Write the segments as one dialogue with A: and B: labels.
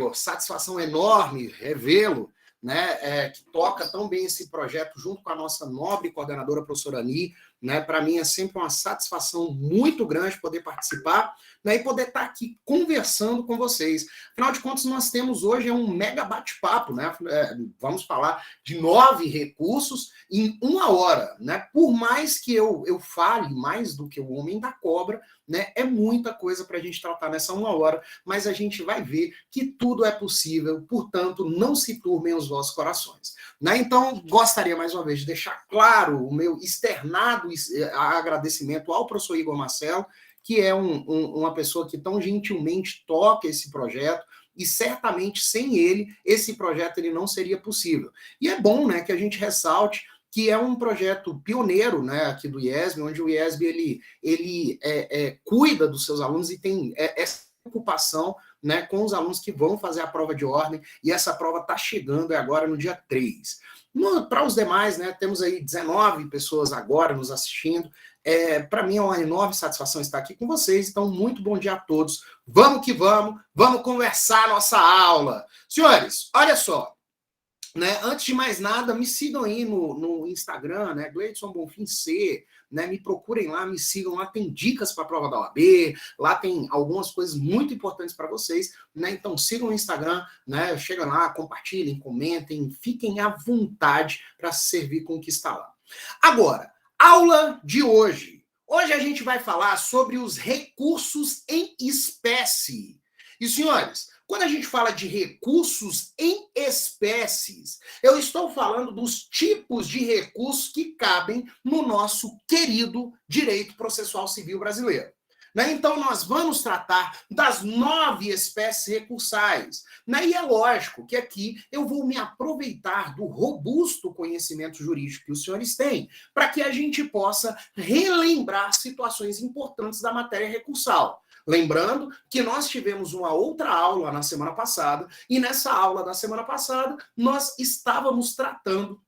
A: Júnior, satisfação enorme revê-lo, né, que toca tão bem esse projeto junto com a nossa nobre coordenadora, professora Ani, né? Para mim é sempre uma satisfação muito grande poder participar, né, e poder estar aqui conversando com vocês. Afinal de contas, nós temos hoje um mega bate-papo, né? Vamos falar de 9 recursos em 1 hora, né? Por mais que eu fale mais do que o homem da cobra, né? É muita coisa para a gente tratar nessa 1 hora, mas a gente vai ver que tudo é possível, portanto, não se turmem os vossos corações. Né? Então, gostaria mais uma vez de deixar claro o meu externado agradecimento ao professor Igor Marcelo, que é uma pessoa que tão gentilmente toca esse projeto, e certamente sem ele, esse projeto ele não seria possível. E é bom, né, que a gente ressalte que é um projeto pioneiro, né, aqui do IESB, onde o IESB ele cuida dos seus alunos e tem essa preocupação, né, com os alunos que vão fazer a prova de ordem, e essa prova está chegando agora no dia 3. Para os demais, né, temos aí 19 pessoas agora nos assistindo. Para mim é uma enorme satisfação estar aqui com vocês, então muito bom dia a todos. Vamos que vamos conversar a nossa aula. Senhores, olha só, né, antes de mais nada, me sigam aí no Instagram, né, Gleidson Bonfim C, né, me procurem lá, me sigam lá, tem dicas para a prova da OAB, lá tem algumas coisas muito importantes para vocês, né, então sigam o Instagram, né, chegam lá, compartilhem, comentem, fiquem à vontade para servir com o que está lá. Agora, aula de hoje. Hoje a gente vai falar sobre os recursos em espécie. E, senhores, quando a gente fala de recursos em espécies, eu estou falando dos tipos de recursos que cabem no nosso querido direito processual civil brasileiro. Né? Então, nós vamos tratar das 9 espécies recursais. Né? E é lógico que aqui eu vou me aproveitar do robusto conhecimento jurídico que os senhores têm, para que a gente possa relembrar situações importantes da matéria recursal. Lembrando que nós tivemos uma outra aula na semana passada, e nessa aula da semana passada nós estávamos tratando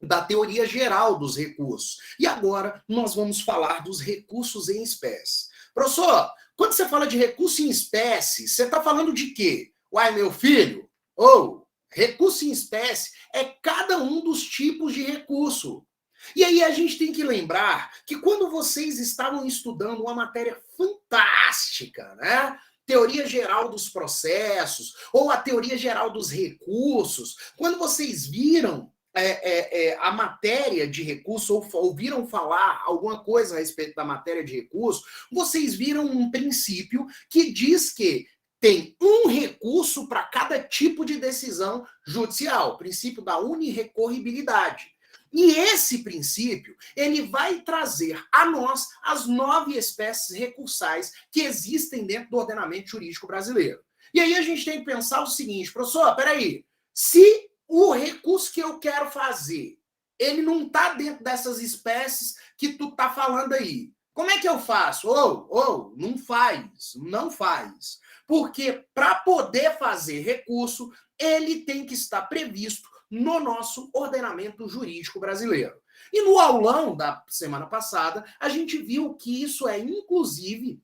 A: da teoria geral dos recursos. E agora nós vamos falar dos recursos em espécie. Professor, quando você fala de recurso em espécie, você está falando de quê? Uai, meu filho, recurso em espécie é cada um dos tipos de recurso. E aí a gente tem que lembrar que quando vocês estavam estudando uma matéria fantástica, né? Teoria geral dos processos, ou a teoria geral dos recursos, quando vocês viram a matéria de recurso, ou ouviram falar alguma coisa a respeito da matéria de recurso, vocês viram um princípio que diz que tem um recurso para cada tipo de decisão judicial, o princípio da unirrecorribilidade. E esse princípio, ele vai trazer a nós as 9 espécies recursais que existem dentro do ordenamento jurídico brasileiro. E aí a gente tem que pensar o seguinte, professor, peraí, se o recurso que eu quero fazer, ele não está dentro dessas espécies que tu está falando aí, como é que eu faço? Não faz. Porque para poder fazer recurso, ele tem que estar previsto no nosso ordenamento jurídico brasileiro. E no aulão da semana passada, a gente viu que isso é, inclusive,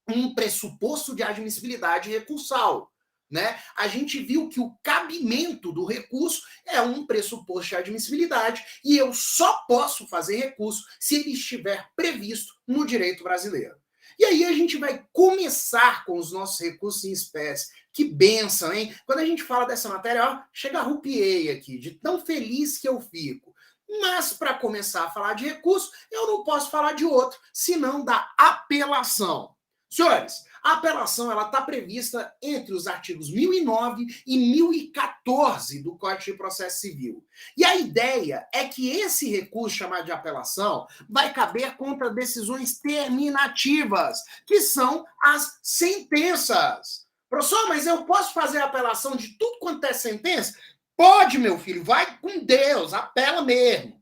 A: um pressuposto de admissibilidade recursal. Né? A gente viu que o cabimento do recurso é um pressuposto de admissibilidade e eu só posso fazer recurso se ele estiver previsto no direito brasileiro. E aí a gente vai começar com os nossos recursos em espécie. Que bênção, hein? Quando a gente fala dessa matéria, chega a arrupiei aqui, de tão feliz que eu fico. Mas, para começar a falar de recurso, eu não posso falar de outro, senão da apelação. Senhores, a apelação está prevista entre os artigos 1009 e 1014 do Código de Processo Civil. E a ideia é que esse recurso chamado de apelação vai caber contra decisões terminativas, que são as sentenças. Professor, mas eu posso fazer apelação de tudo quanto é sentença? Pode, meu filho, vai com Deus, apela mesmo.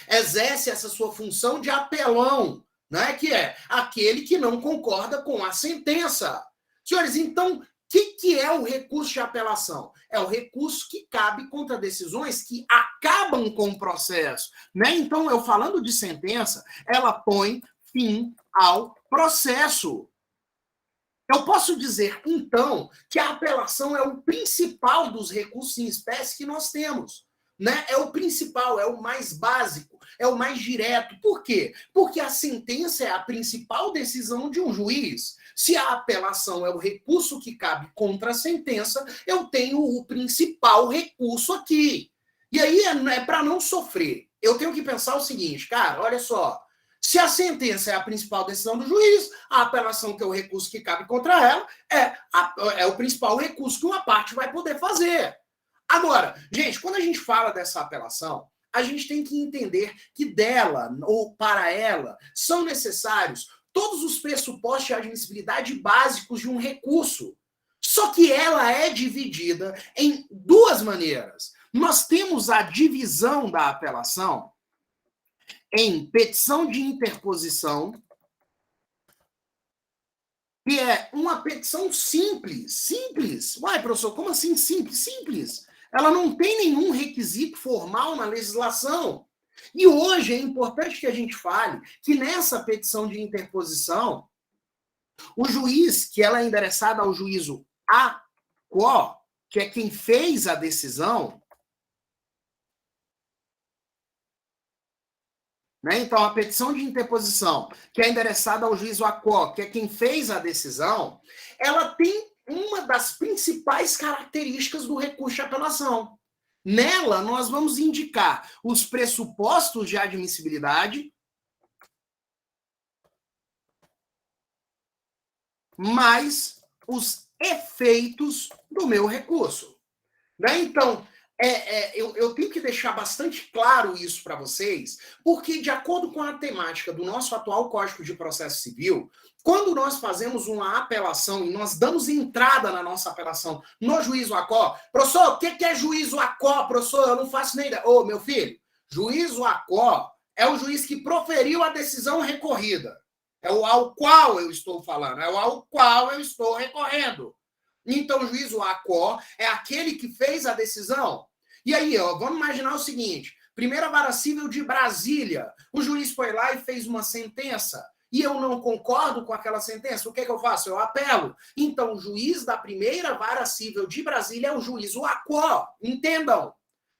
A: Exerce essa sua função de apelão, né? Que é aquele que não concorda com a sentença. Senhores, então, o que é o recurso de apelação? É o recurso que cabe contra decisões que acabam com o processo. Né? Então, eu falando de sentença, ela põe fim ao processo. Eu posso dizer, então, que a apelação é o principal dos recursos em espécie que nós temos. Né? É o principal, é o mais básico, é o mais direto. Por quê? Porque a sentença é a principal decisão de um juiz. Se a apelação é o recurso que cabe contra a sentença, eu tenho o principal recurso aqui. E aí é para não sofrer. Eu tenho que pensar o seguinte, cara, olha só. Se a sentença é a principal decisão do juiz, a apelação, que é o recurso que cabe contra ela, é o principal recurso que uma parte vai poder fazer. Agora, gente, quando a gente fala dessa apelação, a gente tem que entender que dela, ou para ela, são necessários todos os pressupostos de admissibilidade básicos de um recurso. Só que ela é dividida em duas maneiras. Nós temos a divisão da apelação em petição de interposição, que é uma petição simples. Simples. Uai, professor, como assim simples? Simples. Ela não tem nenhum requisito formal na legislação. E hoje é importante que a gente fale que nessa petição de interposição, o juiz, que ela é endereçada ao juízo AQO, que é quem fez a decisão, né? Então, a petição de interposição, que é endereçada ao juízo AQO, que é quem fez a decisão, ela tem uma das principais características do recurso de apelação. Nela, nós vamos indicar os pressupostos de admissibilidade, mais os efeitos do meu recurso. Né? Então, eu tenho que deixar bastante claro isso para vocês, porque, de acordo com a temática do nosso atual Código de Processo Civil, quando nós fazemos uma apelação e nós damos entrada na nossa apelação no juízo AQO, professor, o que é juízo AQO, professor? Eu não faço nem ideia. Ô, meu filho, juízo AQO é o juiz que proferiu a decisão recorrida. É o ao qual eu estou falando, é o ao qual eu estou recorrendo. Então, o juízo AQO é aquele que fez a decisão. E aí, ó, vamos imaginar o seguinte: primeira vara civil de Brasília, o juiz foi lá e fez uma sentença, e eu não concordo com aquela sentença, o que eu faço? Eu apelo. Então, o juiz da primeira vara civil de Brasília é o juízo AQO, entendam.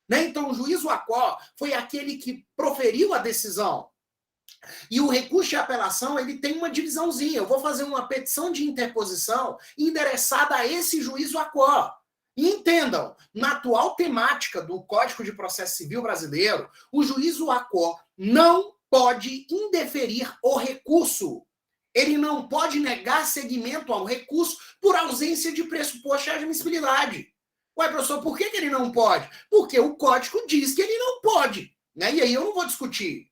A: Né? Então, o juízo AQO foi aquele que proferiu a decisão. E o recurso de apelação, ele tem uma divisãozinha. Eu vou fazer uma petição de interposição endereçada a esse juízo AQO. E entendam, na atual temática do Código de Processo Civil brasileiro, o juízo AQO não pode indeferir o recurso. Ele não pode negar seguimento ao recurso por ausência de pressuposto de admissibilidade. Ué, professor, por que ele não pode? Porque o Código diz que ele não pode. Né? E aí eu não vou discutir.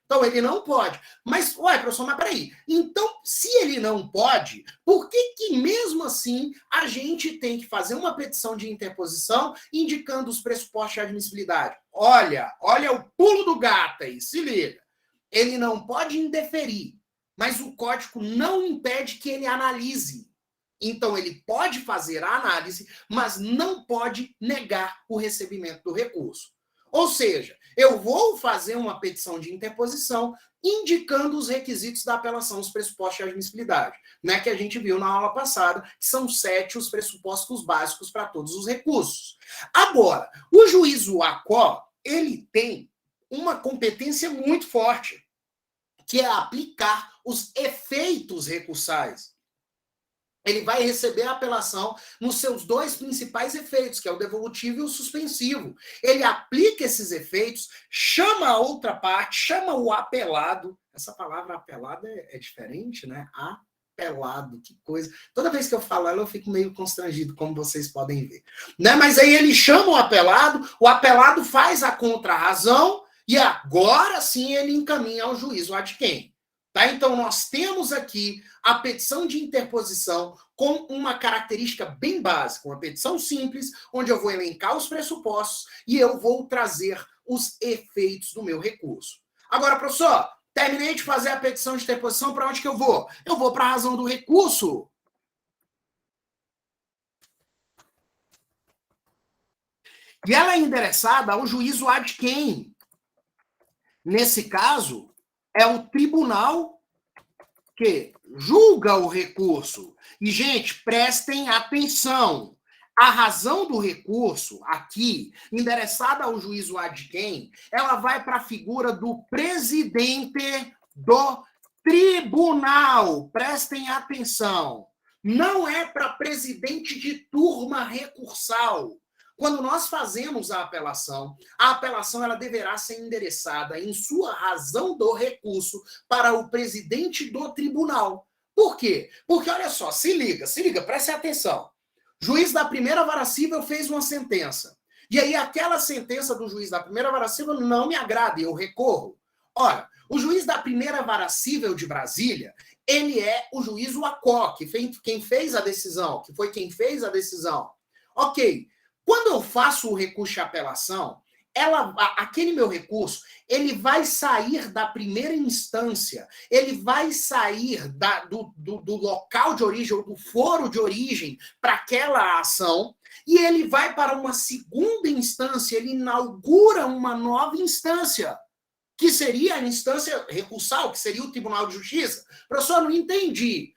A: Então, ele não pode. Mas, ué, professor, mas peraí. Então, se ele não pode, por que mesmo assim a gente tem que fazer uma petição de interposição indicando os pressupostos de admissibilidade? Olha o pulo do gato aí, se liga. Ele não pode indeferir, mas o código não impede que ele analise. Então, ele pode fazer a análise, mas não pode negar o recebimento do recurso. Ou seja, eu vou fazer uma petição de interposição indicando os requisitos da apelação, os pressupostos de admissibilidade, né, que a gente viu na aula passada, que são 7 os pressupostos básicos para todos os recursos. Agora, o juízo AQO, ele tem uma competência muito forte, que é aplicar os efeitos recursais. Ele vai receber a apelação nos seus 2 principais efeitos, que é o devolutivo e o suspensivo. Ele aplica esses efeitos, chama a outra parte, chama o apelado. Essa palavra apelado é diferente, né? Apelado, que coisa. Toda vez que eu falo ela, eu fico meio constrangido, como vocês podem ver. Né? Mas aí ele chama o apelado faz a contrarrazão, e agora sim ele encaminha ao juízo ad quem. Tá? Então, nós temos aqui a petição de interposição com uma característica bem básica, uma petição simples, onde eu vou elencar os pressupostos e eu vou trazer os efeitos do meu recurso. Agora, professor, terminei de fazer a petição de interposição, para onde que eu vou? Eu vou para a razão do recurso. E ela é endereçada ao juízo ad quem. Nesse caso, é o tribunal que julga o recurso. E, gente, prestem atenção. A razão do recurso, aqui, endereçada ao juízo ad quem, ela vai para a figura do presidente do tribunal. Prestem atenção. Não é para presidente de turma recursal. Quando nós fazemos a apelação ela deverá ser endereçada em sua razão do recurso para o presidente do tribunal. Por quê? Porque, olha só, se liga, preste atenção. Juiz da primeira vara civil fez uma sentença. E aí aquela sentença do juiz da primeira vara civil não me agrada e eu recorro. Ora, o juiz da primeira vara civil de Brasília, ele é o juiz Uacó, quem fez a decisão, que foi quem fez a decisão. Ok. Quando eu faço o recurso de apelação, aquele meu recurso, ele vai sair da primeira instância, ele vai sair do local de origem, ou do foro de origem para aquela ação, e ele vai para uma segunda instância, ele inaugura uma nova instância, que seria a instância recursal, que seria o Tribunal de Justiça. Professor, não entendi.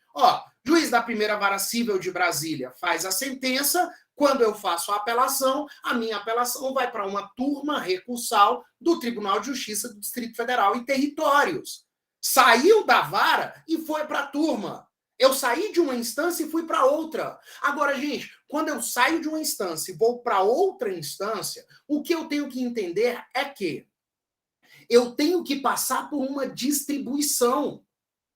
A: Juiz da primeira vara civil de Brasília faz a sentença. Quando eu faço a apelação, a minha apelação vai para uma turma recursal do Tribunal de Justiça do Distrito Federal e Territórios. Saiu da vara e foi para a turma. Eu saí de uma instância e fui para outra. Agora, gente, quando eu saio de uma instância e vou para outra instância, o que eu tenho que entender é que eu tenho que passar por uma distribuição.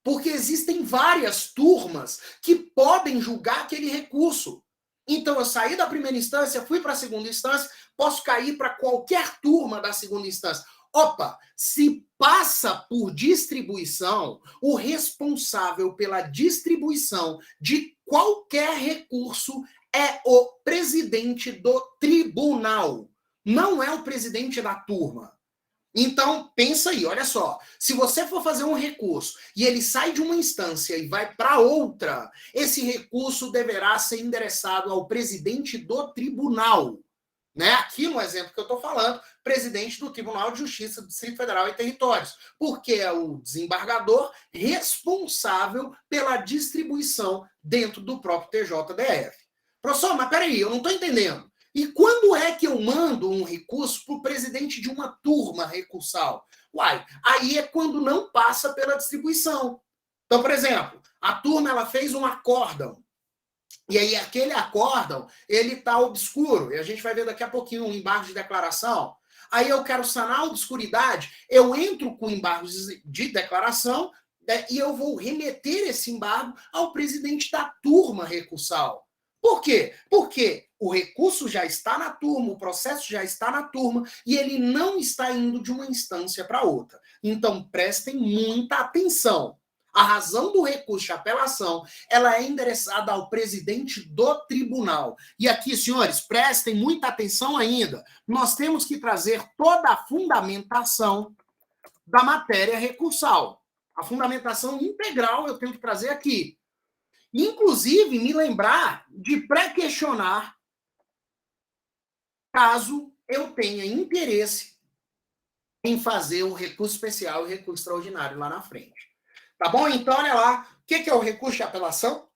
A: Porque existem várias turmas que podem julgar aquele recurso. Então, eu saí da primeira instância, fui para a segunda instância, posso cair para qualquer turma da segunda instância. Opa, se passa por distribuição, o responsável pela distribuição de qualquer recurso é o presidente do tribunal, não é o presidente da turma. Então, pensa aí, olha só. Se você for fazer um recurso e ele sai de uma instância e vai para outra, esse recurso deverá ser endereçado ao presidente do tribunal. Né? Aqui no exemplo que eu estou falando, presidente do Tribunal de Justiça do Distrito Federal e Territórios, porque é o desembargador responsável pela distribuição dentro do próprio TJDF. Professor, mas peraí, eu não estou entendendo. E quando é que eu mando um recurso para o presidente de uma turma recursal? Aí é quando não passa pela distribuição. Então, por exemplo, a turma ela fez um acórdão. E aí aquele acórdão, ele está obscuro. E a gente vai ver daqui a pouquinho um embargo de declaração. Aí eu quero sanar a obscuridade, eu entro com embargo de declaração, né, e eu vou remeter esse embargo ao presidente da turma recursal. Por quê? Porque o recurso já está na turma, o processo já está na turma e ele não está indo de uma instância para outra. Então, prestem muita atenção. A razão do recurso de apelação, ela é endereçada ao presidente do tribunal. E aqui, senhores, prestem muita atenção ainda. Nós temos que trazer toda a fundamentação da matéria recursal. A fundamentação integral eu tenho que trazer aqui. Inclusive, me lembrar de pré-questionar caso eu tenha interesse em fazer o recurso especial e o recurso extraordinário lá na frente. Tá bom? Então, olha lá. O que é o recurso de apelação?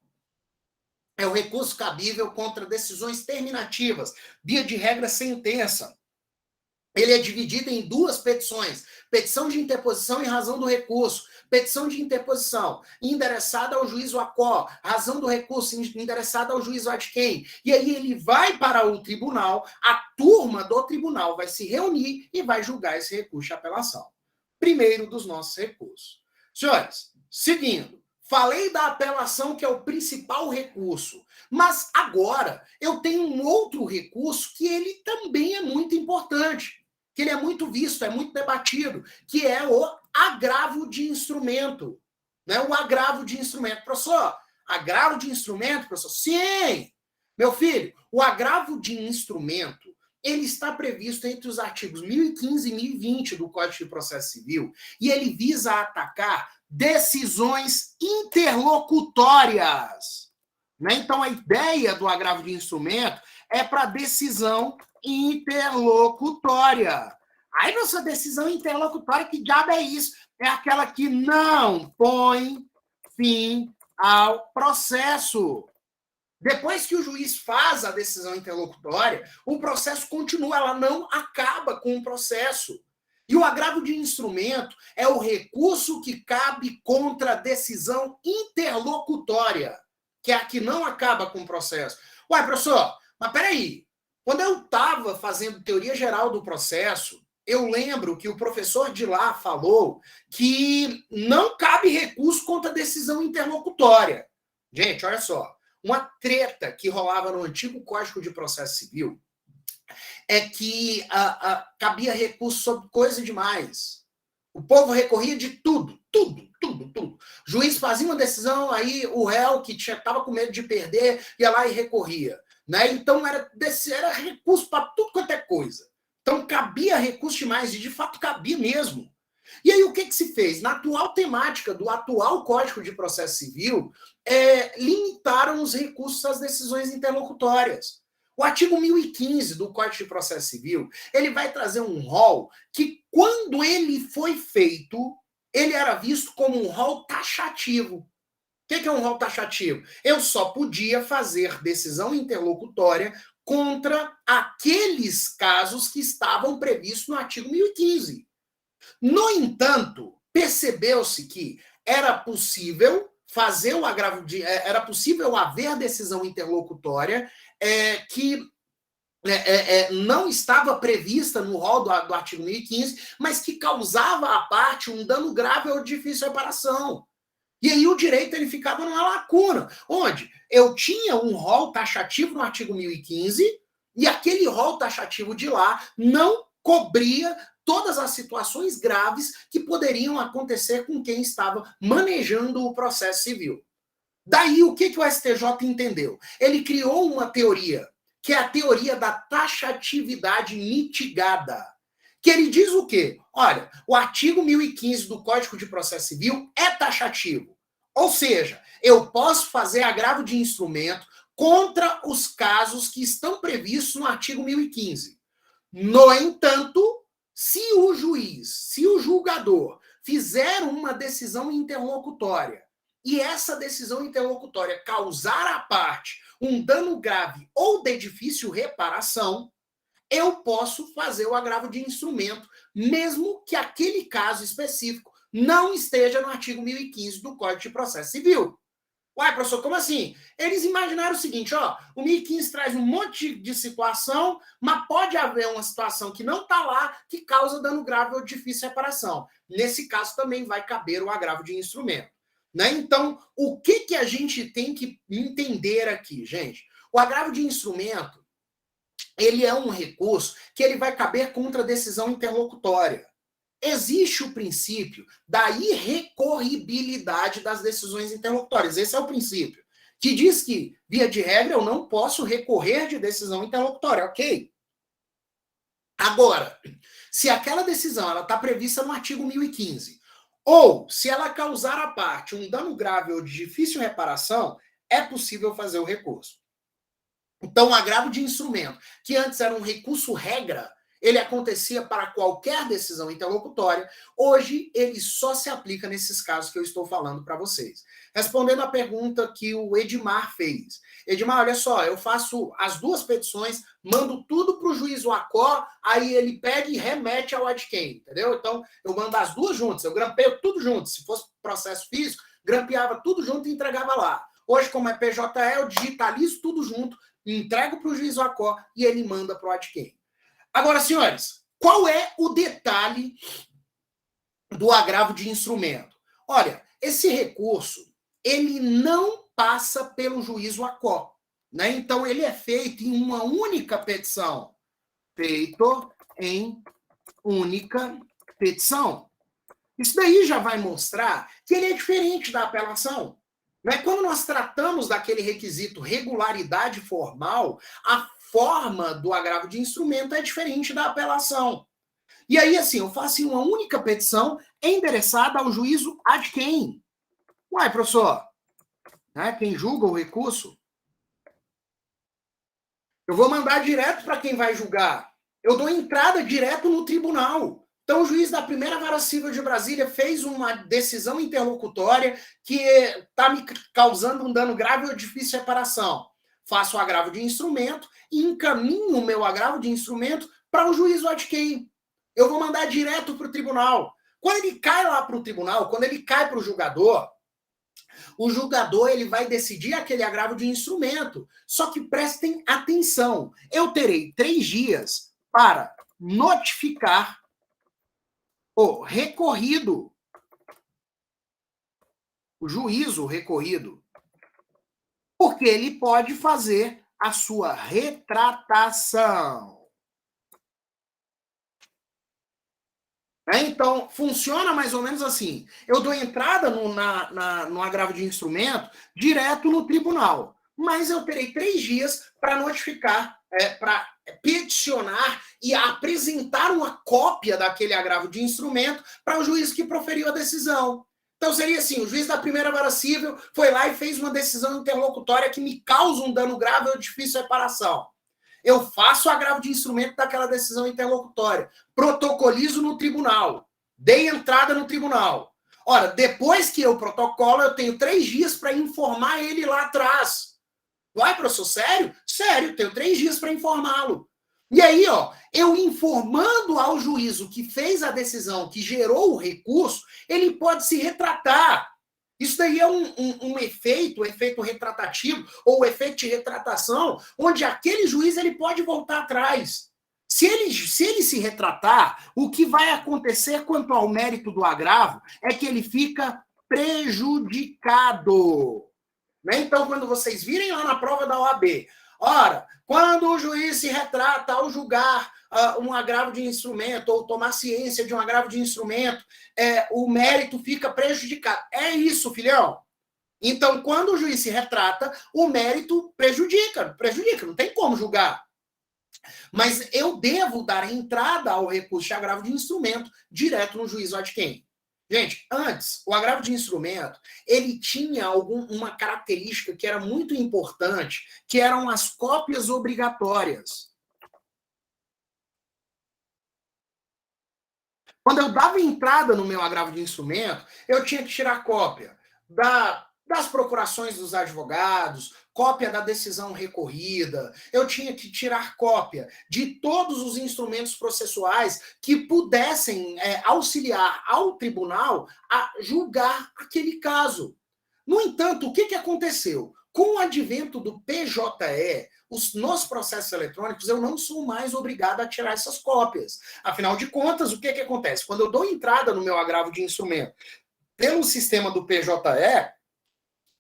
A: É o recurso cabível contra decisões terminativas, via de regra sentença. Ele é dividido em duas petições: petição de interposição e razão do recurso. Petição de interposição, endereçada ao juízo Uacó, razão do recurso, endereçada ao juízo ad quem. E aí ele vai para o tribunal, a turma do tribunal vai se reunir e vai julgar esse recurso de apelação. Primeiro dos nossos recursos. Senhores, seguindo, falei da apelação, que é o principal recurso, mas agora eu tenho um outro recurso que ele também é muito importante, que ele é muito visto, é muito debatido, que é o agravo de instrumento. Né? O agravo de instrumento. Professor, agravo de instrumento, professor? Sim! Meu filho, o agravo de instrumento, ele está previsto entre os artigos 1015 e 1020 do Código de Processo Civil, e ele visa atacar decisões interlocutórias. Né? Então, a ideia do agravo de instrumento é para decisão interlocutória. Aí, nossa decisão interlocutória, que diabo é isso? É aquela que não põe fim ao processo. Depois que o juiz faz a decisão interlocutória, o processo continua, ela não acaba com o processo. E o agravo de instrumento é o recurso que cabe contra a decisão interlocutória, que é a que não acaba com o processo. Ué, professor, mas peraí, quando eu estava fazendo teoria geral do processo, eu lembro que o professor de lá falou que não cabe recurso contra a decisão interlocutória. Gente, olha só. Uma treta que rolava no antigo Código de Processo Civil é que cabia recurso sobre coisa demais. O povo recorria de tudo. O juiz fazia uma decisão, aí o réu que estava com medo de perder ia lá e recorria. Né? Então era recurso para tudo quanto é coisa. Então cabia recurso demais, e de fato cabia mesmo. E aí o que se fez? Na atual temática do atual Código de Processo Civil, limitaram os recursos às decisões interlocutórias. O artigo 1015 do Código de Processo Civil, ele vai trazer um rol que, quando ele foi feito, ele era visto como um rol taxativo. O que é um rol taxativo? Eu só podia fazer decisão interlocutória contra aqueles casos que estavam previstos no artigo 1015. No entanto, percebeu-se que era possível fazer o agravo de. Era possível haver decisão interlocutória que não estava prevista no rol do artigo 1015, mas que causava à parte um dano grave ou de difícil reparação. E aí o direito ele ficava numa lacuna, onde eu tinha um rol taxativo no artigo 1015 e aquele rol taxativo de lá não cobria todas as situações graves que poderiam acontecer com quem estava manejando o processo civil. Daí, o que o STJ entendeu? Ele criou uma teoria, que é a teoria da taxatividade mitigada. Que ele diz o quê? Olha, o artigo 1015 do Código de Processo Civil é taxativo. Ou seja, eu posso fazer agravo de instrumento contra os casos que estão previstos no artigo 1015. No entanto, se o juiz, se o julgador fizer uma decisão interlocutória e essa decisão interlocutória causar à parte um dano grave ou de difícil reparação, eu posso fazer o agravo de instrumento, mesmo que aquele caso específico não esteja no artigo 1015 do Código de Processo Civil. Uai, professor, como assim? Eles imaginaram o seguinte, ó, o 1015 traz um monte de situação, mas pode haver uma situação que não está lá, que causa dano grave ou difícil reparação. Nesse caso, também vai caber o agravo de instrumento. Né? Então, o que a gente tem que entender aqui, gente? O agravo de instrumento, ele é um recurso que ele vai caber contra a decisão interlocutória. Existe o princípio da irrecorribilidade das decisões interlocutórias. Esse é o princípio, que diz que, via de regra, eu não posso recorrer de decisão interlocutória, ok? Agora, se aquela decisão está prevista no artigo 1015, ou se ela causar à parte um dano grave ou de difícil reparação, é possível fazer o recurso. Então, o agravo de instrumento, que antes era um recurso regra, ele acontecia para qualquer decisão interlocutória, hoje ele só se aplica nesses casos que eu estou falando para vocês. Respondendo à pergunta que o Edmar fez. Edmar, olha só, eu faço as duas petições, mando tudo para o juiz Wacó, aí ele pega e remete ao adquem, entendeu? Então, eu mando as duas juntas, eu grampeio tudo junto. Se fosse processo físico, grampeava tudo junto e entregava lá. Hoje, como é PJE, eu digitalizo tudo junto, entrego para o juiz Wacó e ele manda para o adquem. Agora, senhores, qual é o detalhe do agravo de instrumento? Olha, esse recurso, ele não passa pelo juiz Wacó, né? Então, ele é feito em uma única petição. Feito em única petição. Isso daí já vai mostrar que ele é diferente da apelação. Né? Quando nós tratamos daquele requisito regularidade formal, a forma do agravo de instrumento é diferente da apelação. E aí, assim, eu faço uma única petição endereçada ao juízo adquem. Uai, professor, né, quem julga o recurso, eu vou mandar direto para quem vai julgar. Eu dou entrada direto no tribunal. Então, o juiz da primeira vara civil de Brasília fez uma decisão interlocutória que está me causando um dano grave ou difícil reparação. Faço o agravo de instrumento e encaminho o meu agravo de instrumento para o juiz Adquem. Eu vou mandar direto para o tribunal. Quando ele cai lá para o tribunal, quando ele cai para o julgador ele vai decidir aquele agravo de instrumento. Só que prestem atenção. Eu terei 3 dias para notificar o recorrido, o juízo recorrido, porque ele pode fazer a sua retratação. Então, funciona mais ou menos assim. Eu dou entrada no agravo de instrumento direto no tribunal, mas eu terei 3 dias para notificar, para peticionar e apresentar uma cópia daquele agravo de instrumento para o juiz que proferiu a decisão. Então, seria assim, o juiz da primeira vara civil foi lá e fez uma decisão interlocutória que me causa um dano grave ou difícil reparação. Eu faço o agravo de instrumento daquela decisão interlocutória, protocolizo no tribunal, dei entrada no tribunal. Ora, depois que eu protocolo, eu tenho 3 dias para informar ele lá atrás. Vai, professor, sério? Sério, tenho 3 dias para informá-lo. E aí, eu informando ao juízo que fez a decisão, que gerou o recurso, ele pode se retratar. Isso daí é um efeito retratativo, ou efeito de retratação, onde aquele juiz ele pode voltar atrás. Se ele se retratar, o que vai acontecer quanto ao mérito do agravo é que ele fica prejudicado. Né? Então, quando vocês virem lá na prova da OAB, ora, quando o juiz se retrata ao julgar um agravo de instrumento, ou tomar ciência de um agravo de instrumento, o mérito fica prejudicado. É isso, filhão. Então, quando o juiz se retrata, o mérito prejudica, não tem como julgar. Mas eu devo dar entrada ao recurso de agravo de instrumento direto no juízo Adquem. Gente, antes, o agravo de instrumento, ele tinha uma característica que era muito importante, que eram as cópias obrigatórias. Quando eu dava entrada no meu agravo de instrumento, eu tinha que tirar cópia das procurações dos advogados, cópia da decisão recorrida, eu tinha que tirar cópia de todos os instrumentos processuais que pudessem auxiliar ao tribunal a julgar aquele caso. No entanto, o que aconteceu? Com o advento do PJE, nos processos eletrônicos, eu não sou mais obrigado a tirar essas cópias. Afinal de contas, o que acontece? Quando eu dou entrada no meu agravo de instrumento pelo sistema do PJE,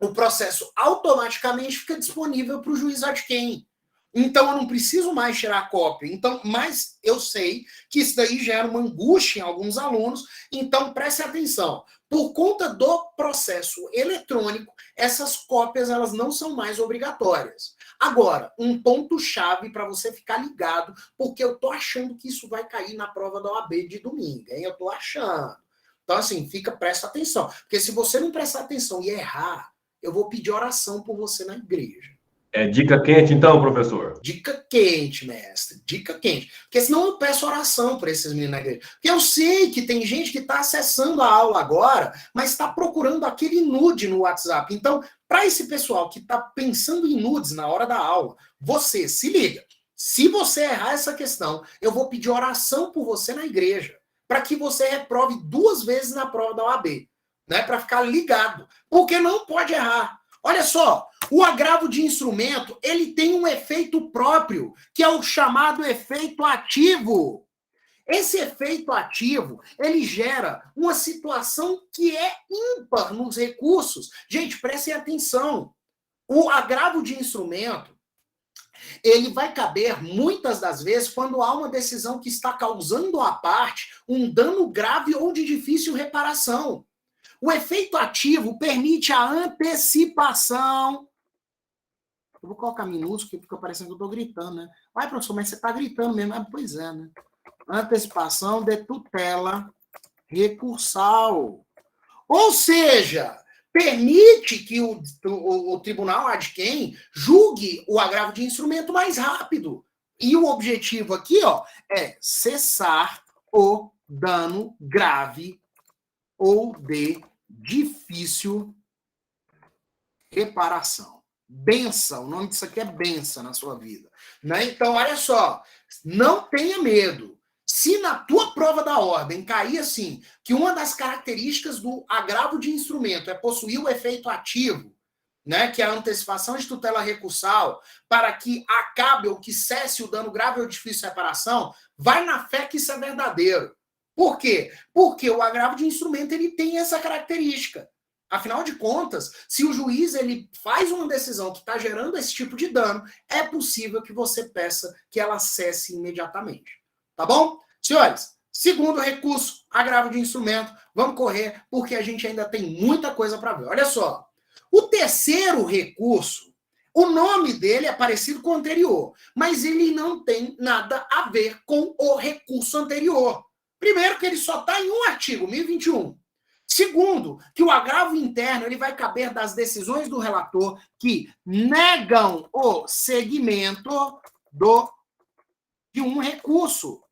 A: o processo automaticamente fica disponível para o juiz Adquem. Então, eu não preciso mais tirar a cópia. Então, mas eu sei que isso daí gera uma angústia em alguns alunos. Então, preste atenção. Por conta do processo eletrônico, essas cópias elas não são mais obrigatórias. Agora, um ponto-chave para você ficar ligado, porque eu tô achando que isso vai cair na prova da OAB de domingo, hein? Eu tô achando. Então, assim, presta atenção. Porque se você não prestar atenção e errar, eu vou pedir oração por você na igreja.
B: É dica quente, então, professor?
A: Dica quente, mestre. Dica quente. Porque senão eu peço oração por esses meninos na igreja. Porque eu sei que tem gente que está acessando a aula agora, mas está procurando aquele nude no WhatsApp. Então, para esse pessoal que está pensando em nudes na hora da aula, você se liga. Se você errar essa questão, eu vou pedir oração por você na igreja, para que você reprove 2 vezes na prova da OAB, né? Para ficar ligado. Porque não pode errar. Olha só, o agravo de instrumento, ele tem um efeito próprio, que é o chamado efeito ativo. Esse efeito ativo, ele gera uma situação que é ímpar nos recursos. Gente, prestem atenção. O agravo de instrumento, ele vai caber muitas das vezes quando há uma decisão que está causando à parte um dano grave ou de difícil reparação. O efeito ativo permite a antecipação. Eu vou colocar minúsculo, porque fica parecendo que eu estou gritando, né? Vai, professor, mas você está gritando mesmo. Ah, pois é, né? Antecipação de tutela recursal. Ou seja, permite que o tribunal Adquem julgue o agravo de instrumento mais rápido. E o objetivo aqui, é cessar o dano grave ou de difícil reparação. Benção, o nome disso aqui é benção na sua vida. Né? Então, olha só, não tenha medo. Se na tua prova da ordem cair assim, que uma das características do agravo de instrumento é possuir o efeito ativo, né, que é a antecipação de tutela recursal, para que acabe ou que cesse o dano grave ou difícil reparação, vai na fé que isso é verdadeiro. Por quê? Porque o agravo de instrumento ele tem essa característica. Afinal de contas, se o juiz ele faz uma decisão que está gerando esse tipo de dano, é possível que você peça que ela cesse imediatamente. Tá bom? Senhores, segundo recurso, agravo de instrumento, vamos correr, porque a gente ainda tem muita coisa para ver. Olha só. O terceiro recurso, o nome dele é parecido com o anterior, mas ele não tem nada a ver com o recurso anterior. Primeiro, que ele só está em um artigo, 1021. Segundo, que o agravo interno ele vai caber das decisões do relator que negam o segmento de um recurso.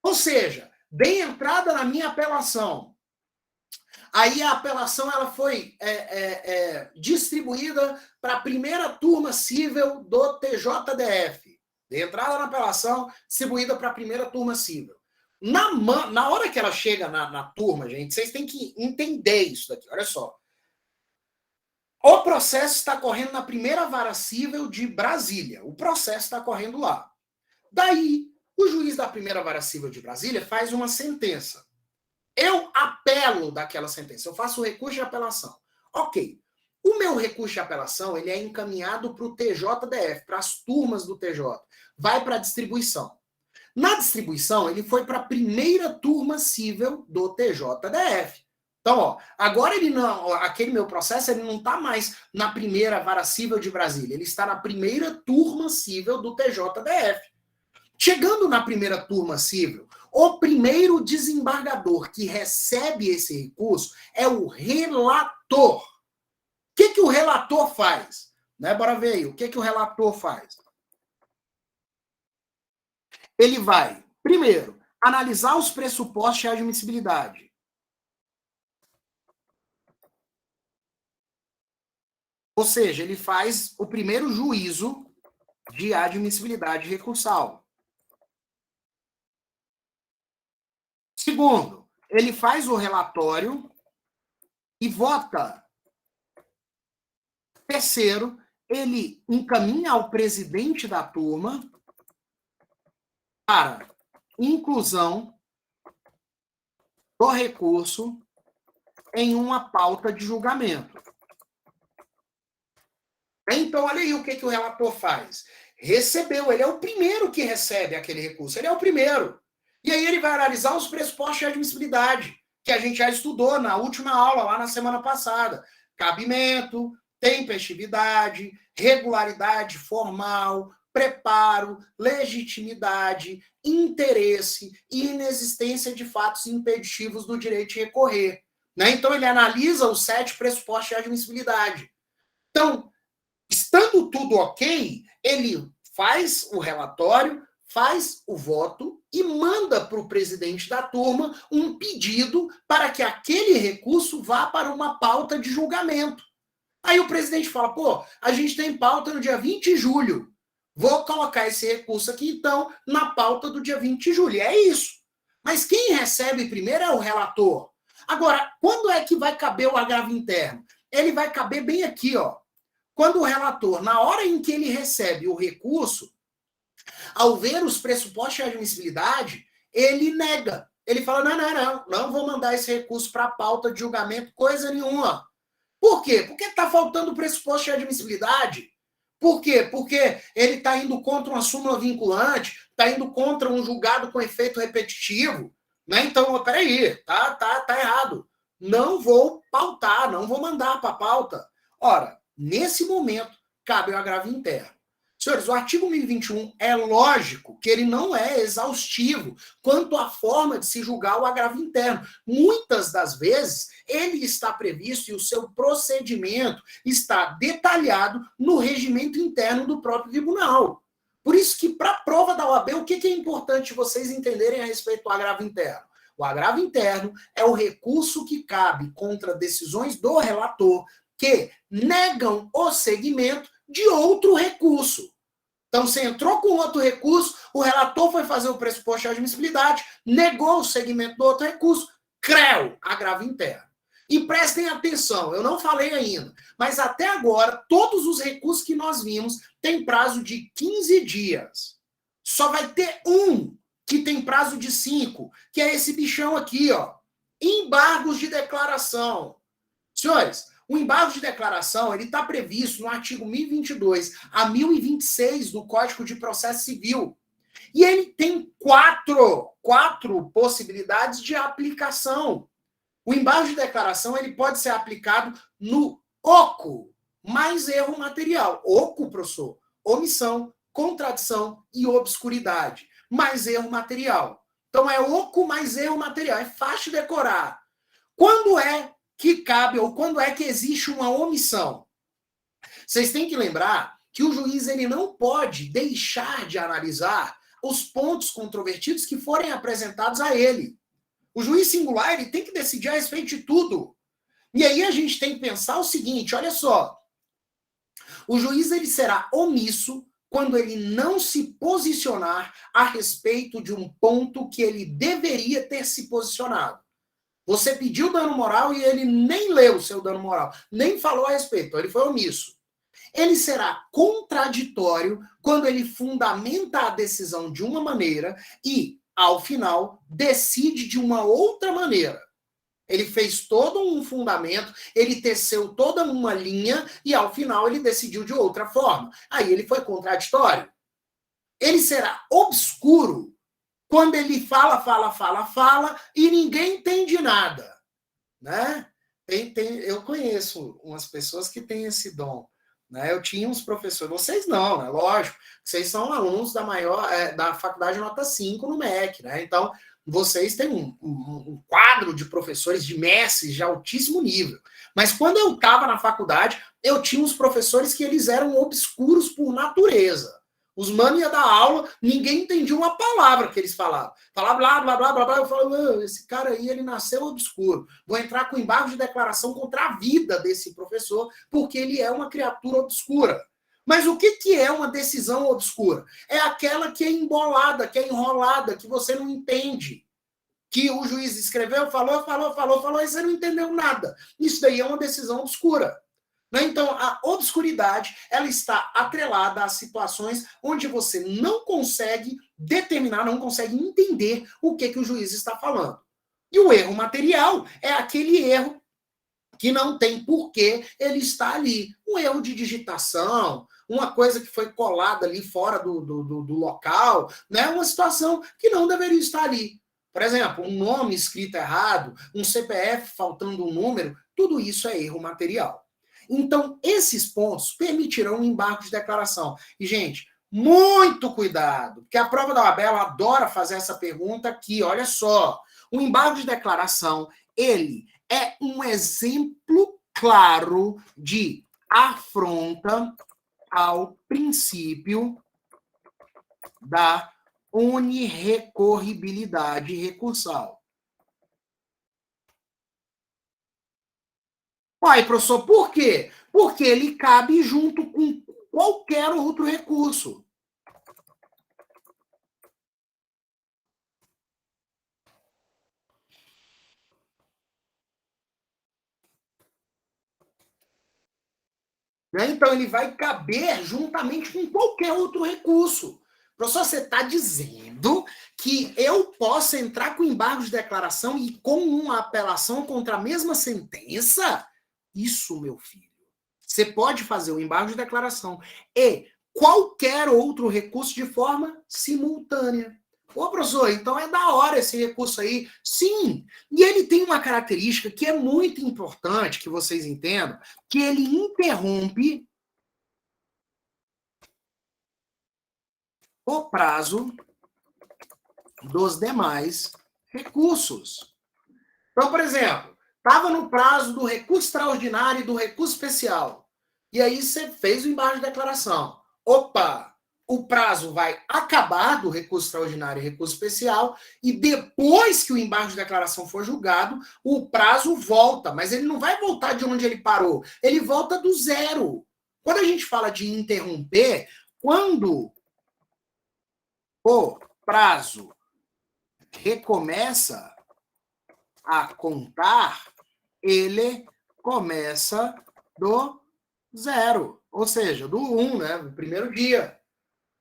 A: Ou seja, dei entrada na minha apelação. Aí a apelação ela foi distribuída para a primeira turma cível do TJDF. Dei entrada na apelação, distribuída para a primeira turma cível. Na hora que ela chega na turma, gente, vocês têm que entender isso daqui. Olha só. O processo está correndo na primeira vara cível de Brasília. O processo está correndo lá. Daí, o juiz da primeira vara cível de Brasília faz uma sentença. Eu apelo daquela sentença. Eu faço o recurso de apelação. Ok. O meu recurso de apelação ele é encaminhado para o TJDF, para as turmas do TJ. Vai para a distribuição. Na distribuição, ele foi para a primeira turma cível do TJDF. Então, ó, agora ele não, aquele meu processo ele não está mais na primeira vara cível de Brasília, ele está na primeira turma cível do TJDF. Chegando na primeira turma cível, o primeiro desembargador que recebe esse recurso é o relator. O que o relator faz? Né, bora ver aí, o que o relator faz? Ele vai, primeiro, analisar os pressupostos de admissibilidade. Ou seja, ele faz o primeiro juízo de admissibilidade recursal. Segundo, ele faz o relatório e vota. Terceiro, ele encaminha ao presidente da turma para inclusão do recurso em uma pauta de julgamento. Então, olha aí o que o relator faz. Recebeu, ele é o primeiro que recebe aquele recurso, ele é o primeiro. E aí ele vai analisar os pressupostos de admissibilidade, que a gente já estudou na última aula, lá na semana passada. Cabimento, tempestividade, regularidade formal, preparo, legitimidade, interesse e inexistência de fatos impeditivos do direito de recorrer. Né? Então, ele analisa os 7 pressupostos de admissibilidade. Então, estando tudo ok, ele faz o relatório, faz o voto e manda para o presidente da turma um pedido para que aquele recurso vá para uma pauta de julgamento. Aí o presidente fala, pô, a gente tem pauta no dia 20 de julho. Vou colocar esse recurso aqui, então, na pauta do dia 20 de julho. É isso. Mas quem recebe primeiro é o relator. Agora, quando é que vai caber o agravo interno? Ele vai caber bem aqui, ó. Quando o relator, na hora em que ele recebe o recurso, ao ver os pressupostos de admissibilidade, ele nega. Ele fala, não vou mandar esse recurso para a pauta de julgamento, coisa nenhuma. Por quê? Porque está faltando o pressuposto de admissibilidade. Por quê? Porque ele está indo contra uma súmula vinculante, está indo contra um julgado com efeito repetitivo. Né? Então, peraí, tá errado. Não vou pautar, não vou mandar para a pauta. Ora, nesse momento, cabe o agravo interno. Senhores, o artigo 1021 é lógico que ele não é exaustivo quanto à forma de se julgar o agravo interno. Muitas das vezes, ele está previsto e o seu procedimento está detalhado no regimento interno do próprio tribunal. Por isso que, para a prova da OAB, o que é importante vocês entenderem a respeito do agravo interno? O agravo interno é o recurso que cabe contra decisões do relator que negam o segmento de outro recurso. Então, você entrou com outro recurso, o relator foi fazer o pressuposto de admissibilidade, negou o segmento do outro recurso, CREO, agravo interno. E prestem atenção, eu não falei ainda, mas até agora, todos os recursos que nós vimos têm prazo de 15 dias. Só vai ter um que tem prazo de 5, que é esse bichão aqui, ó. Embargos de declaração. Senhores, o embargo de declaração ele está previsto no artigo 1022 a 1026 do Código de Processo Civil. E ele tem quatro possibilidades de aplicação. O embargo de declaração ele pode ser aplicado no oco, mais erro material. Oco, professor, omissão, contradição e obscuridade. Mais erro material. Então é oco mais erro material. É fácil de decorar. Quando é que cabe ou quando é que existe uma omissão? Vocês têm que lembrar que o juiz ele não pode deixar de analisar os pontos controvertidos que forem apresentados a ele. O juiz singular ele tem que decidir a respeito de tudo. E aí a gente tem que pensar o seguinte, olha só. O juiz ele será omisso quando ele não se posicionar a respeito de um ponto que ele deveria ter se posicionado. Você pediu dano moral e ele nem leu o seu dano moral, nem falou a respeito, então ele foi omisso. Ele será contraditório quando ele fundamenta a decisão de uma maneira e, ao final, decide de uma outra maneira. Ele fez todo um fundamento, ele teceu toda uma linha e, ao final, ele decidiu de outra forma. Aí ele foi contraditório. Ele será obscuro quando ele fala e ninguém entende nada, né? Eu conheço umas pessoas que têm esse dom, né? Eu tinha uns professores, vocês não, né? Lógico, vocês são alunos da faculdade nota 5 no MEC, né? Então, vocês têm um quadro de professores, de mestres de altíssimo nível. Mas quando eu estava na faculdade, eu tinha uns professores que eles eram obscuros por natureza. Os manos iam dar aula, ninguém entendia uma palavra que eles falavam. Falava blá, blá, blá, blá, blá. Eu falava, esse cara aí, ele nasceu obscuro. Vou entrar com embargo de declaração contra a vida desse professor, porque ele é uma criatura obscura. Mas o que é uma decisão obscura? É aquela que é embolada, que é enrolada, que você não entende. Que o juiz escreveu, falou, e você não entendeu nada. Isso daí é uma decisão obscura. Então, a obscuridade, ela está atrelada a situações onde você não consegue determinar, não consegue entender o que o juiz está falando. E o erro material é aquele erro que não tem porquê ele estar ali. Um erro de digitação, uma coisa que foi colada ali fora do local, né? Uma situação que não deveria estar ali. Por exemplo, um nome escrito errado, um CPF faltando um número, tudo isso é erro material. Então, esses pontos permitirão um embargo de declaração. E, gente, muito cuidado, porque a prova da OAB adora fazer essa pergunta aqui, olha só. O embargo de declaração, ele é um exemplo claro de afronta ao princípio da unirrecorribilidade recursal. Uai, professor, por quê? Porque ele cabe junto com qualquer outro recurso. Então, ele vai caber juntamente com qualquer outro recurso. Professor, você está dizendo que eu posso entrar com embargo de declaração e com uma apelação contra a mesma sentença? Isso, meu filho. Você pode fazer o embargo de declaração e qualquer outro recurso de forma simultânea. Ô, professor, então é da hora esse recurso aí. Sim, e ele tem uma característica que é muito importante que vocês entendam, que ele interrompe o prazo dos demais recursos. Então, por exemplo, estava no prazo do recurso extraordinário e do recurso especial. E aí você fez o embargo de declaração. Opa! o prazo vai acabar do recurso extraordinário e recurso especial, e depois que o embargo de declaração for julgado, o prazo volta, mas ele não vai voltar de onde ele parou, ele volta do zero. Quando a gente fala de interromper, quando o prazo recomeça a contar, ele começa do zero, ou seja, do 1, né, no primeiro dia.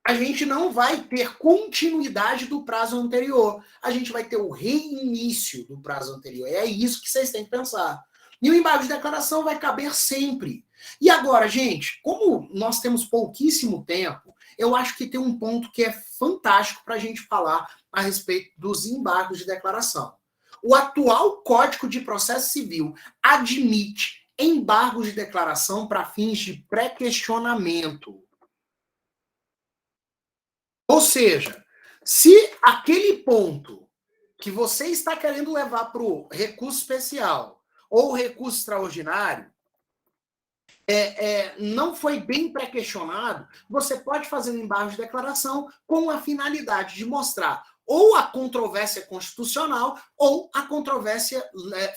A: A gente não vai ter continuidade do prazo anterior. A gente vai ter o reinício do prazo anterior. É isso que vocês têm que pensar. E o embargo de declaração vai caber sempre. E agora, gente, como nós temos pouquíssimo tempo, eu acho que tem um ponto que é fantástico para a gente falar a respeito dos embargos de declaração. O atual Código de Processo Civil admite embargos de declaração para fins de pré-questionamento. Ou seja, se aquele ponto que você está querendo levar para o recurso especial ou recurso extraordinário não foi bem pré-questionado, você pode fazer um embargo de declaração com a finalidade de mostrar ou a controvérsia constitucional ou a controvérsia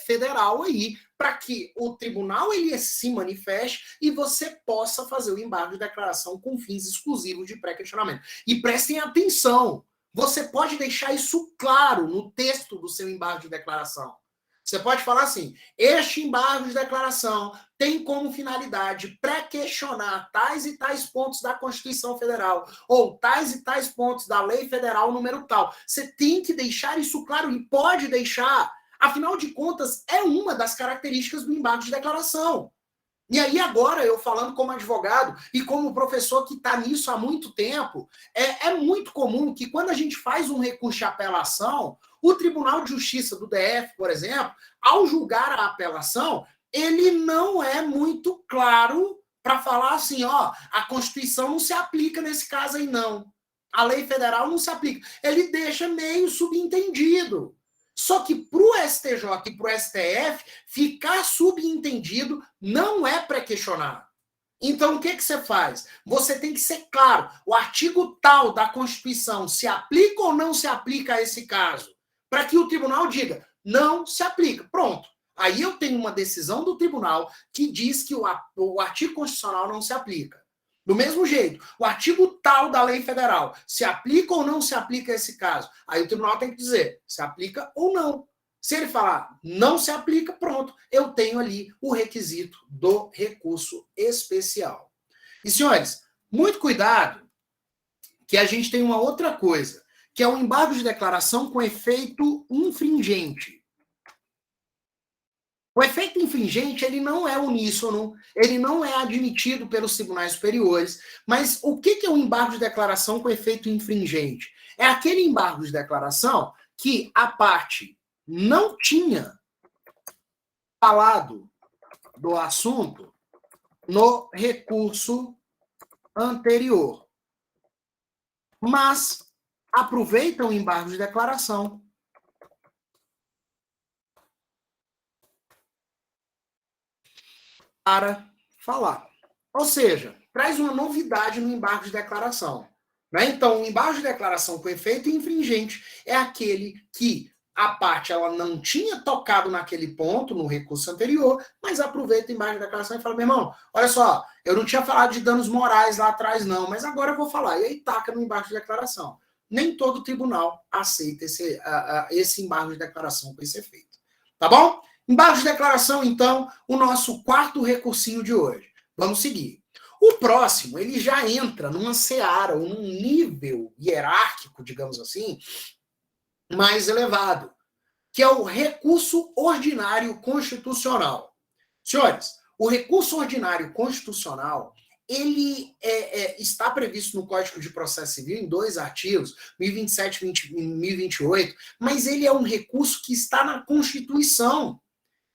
A: federal aí, para que o tribunal ele se manifeste e você possa fazer o embargo de declaração com fins exclusivos de pré-questionamento. E prestem atenção, você pode deixar isso claro no texto do seu embargo de declaração. Você pode falar assim: este embargo de declaração tem como finalidade pré-questionar tais e tais pontos da Constituição Federal, ou tais e tais pontos da Lei Federal número tal. Você tem que deixar isso claro e pode deixar. Afinal de contas, é uma das características do embargo de declaração. E aí agora, eu falando como advogado e como professor que está nisso há muito tempo, é muito comum que quando a gente faz um recurso de apelação, o Tribunal de Justiça do DF, por exemplo, ao julgar a apelação, ele não é muito claro para falar assim, ó, a Constituição não se aplica nesse caso aí, não. A lei federal não se aplica. Ele deixa meio subentendido. Só que para o STJ e para o STF, ficar subentendido não é pré-questionar. Então, o que você faz? Você tem que ser claro. O artigo tal da Constituição se aplica ou não se aplica a esse caso? Para que o tribunal diga, não se aplica. Pronto. Aí eu tenho uma decisão do tribunal que diz que o artigo constitucional não se aplica. Do mesmo jeito, o artigo tal da lei federal se aplica ou não se aplica a esse caso? Aí o tribunal tem que dizer se aplica ou não. Se ele falar não se aplica, pronto, eu tenho ali o requisito do recurso especial. E, senhores, muito cuidado que a gente tem uma outra coisa, que é o embargo de declaração com efeito infringente. O efeito infringente, ele não é uníssono, ele não é admitido pelos tribunais superiores, mas o que é um embargo de declaração com efeito infringente? É aquele embargo de declaração que a parte não tinha falado do assunto no recurso anterior, mas aproveita o embargo de declaração para falar. Ou seja, traz uma novidade no embargo de declaração. Né? Então, o embargo de declaração com efeito infringente é aquele que a parte ela não tinha tocado naquele ponto, no recurso anterior, mas aproveita o embargo de declaração e fala, meu irmão, olha só, eu não tinha falado de danos morais lá atrás não, mas agora eu vou falar. E aí taca no embargo de declaração. Nem todo tribunal aceita esse embargo de declaração com esse efeito. Tá bom? Embargo de declaração, então, o nosso quarto recursinho de hoje. Vamos seguir. O próximo, ele já entra numa seara, ou num nível hierárquico, digamos assim, mais elevado, que é o recurso ordinário constitucional. Senhores, o recurso ordinário constitucional, ele está previsto no Código de Processo Civil em 2 artigos, 1027 e 1028, mas ele é um recurso que está na Constituição.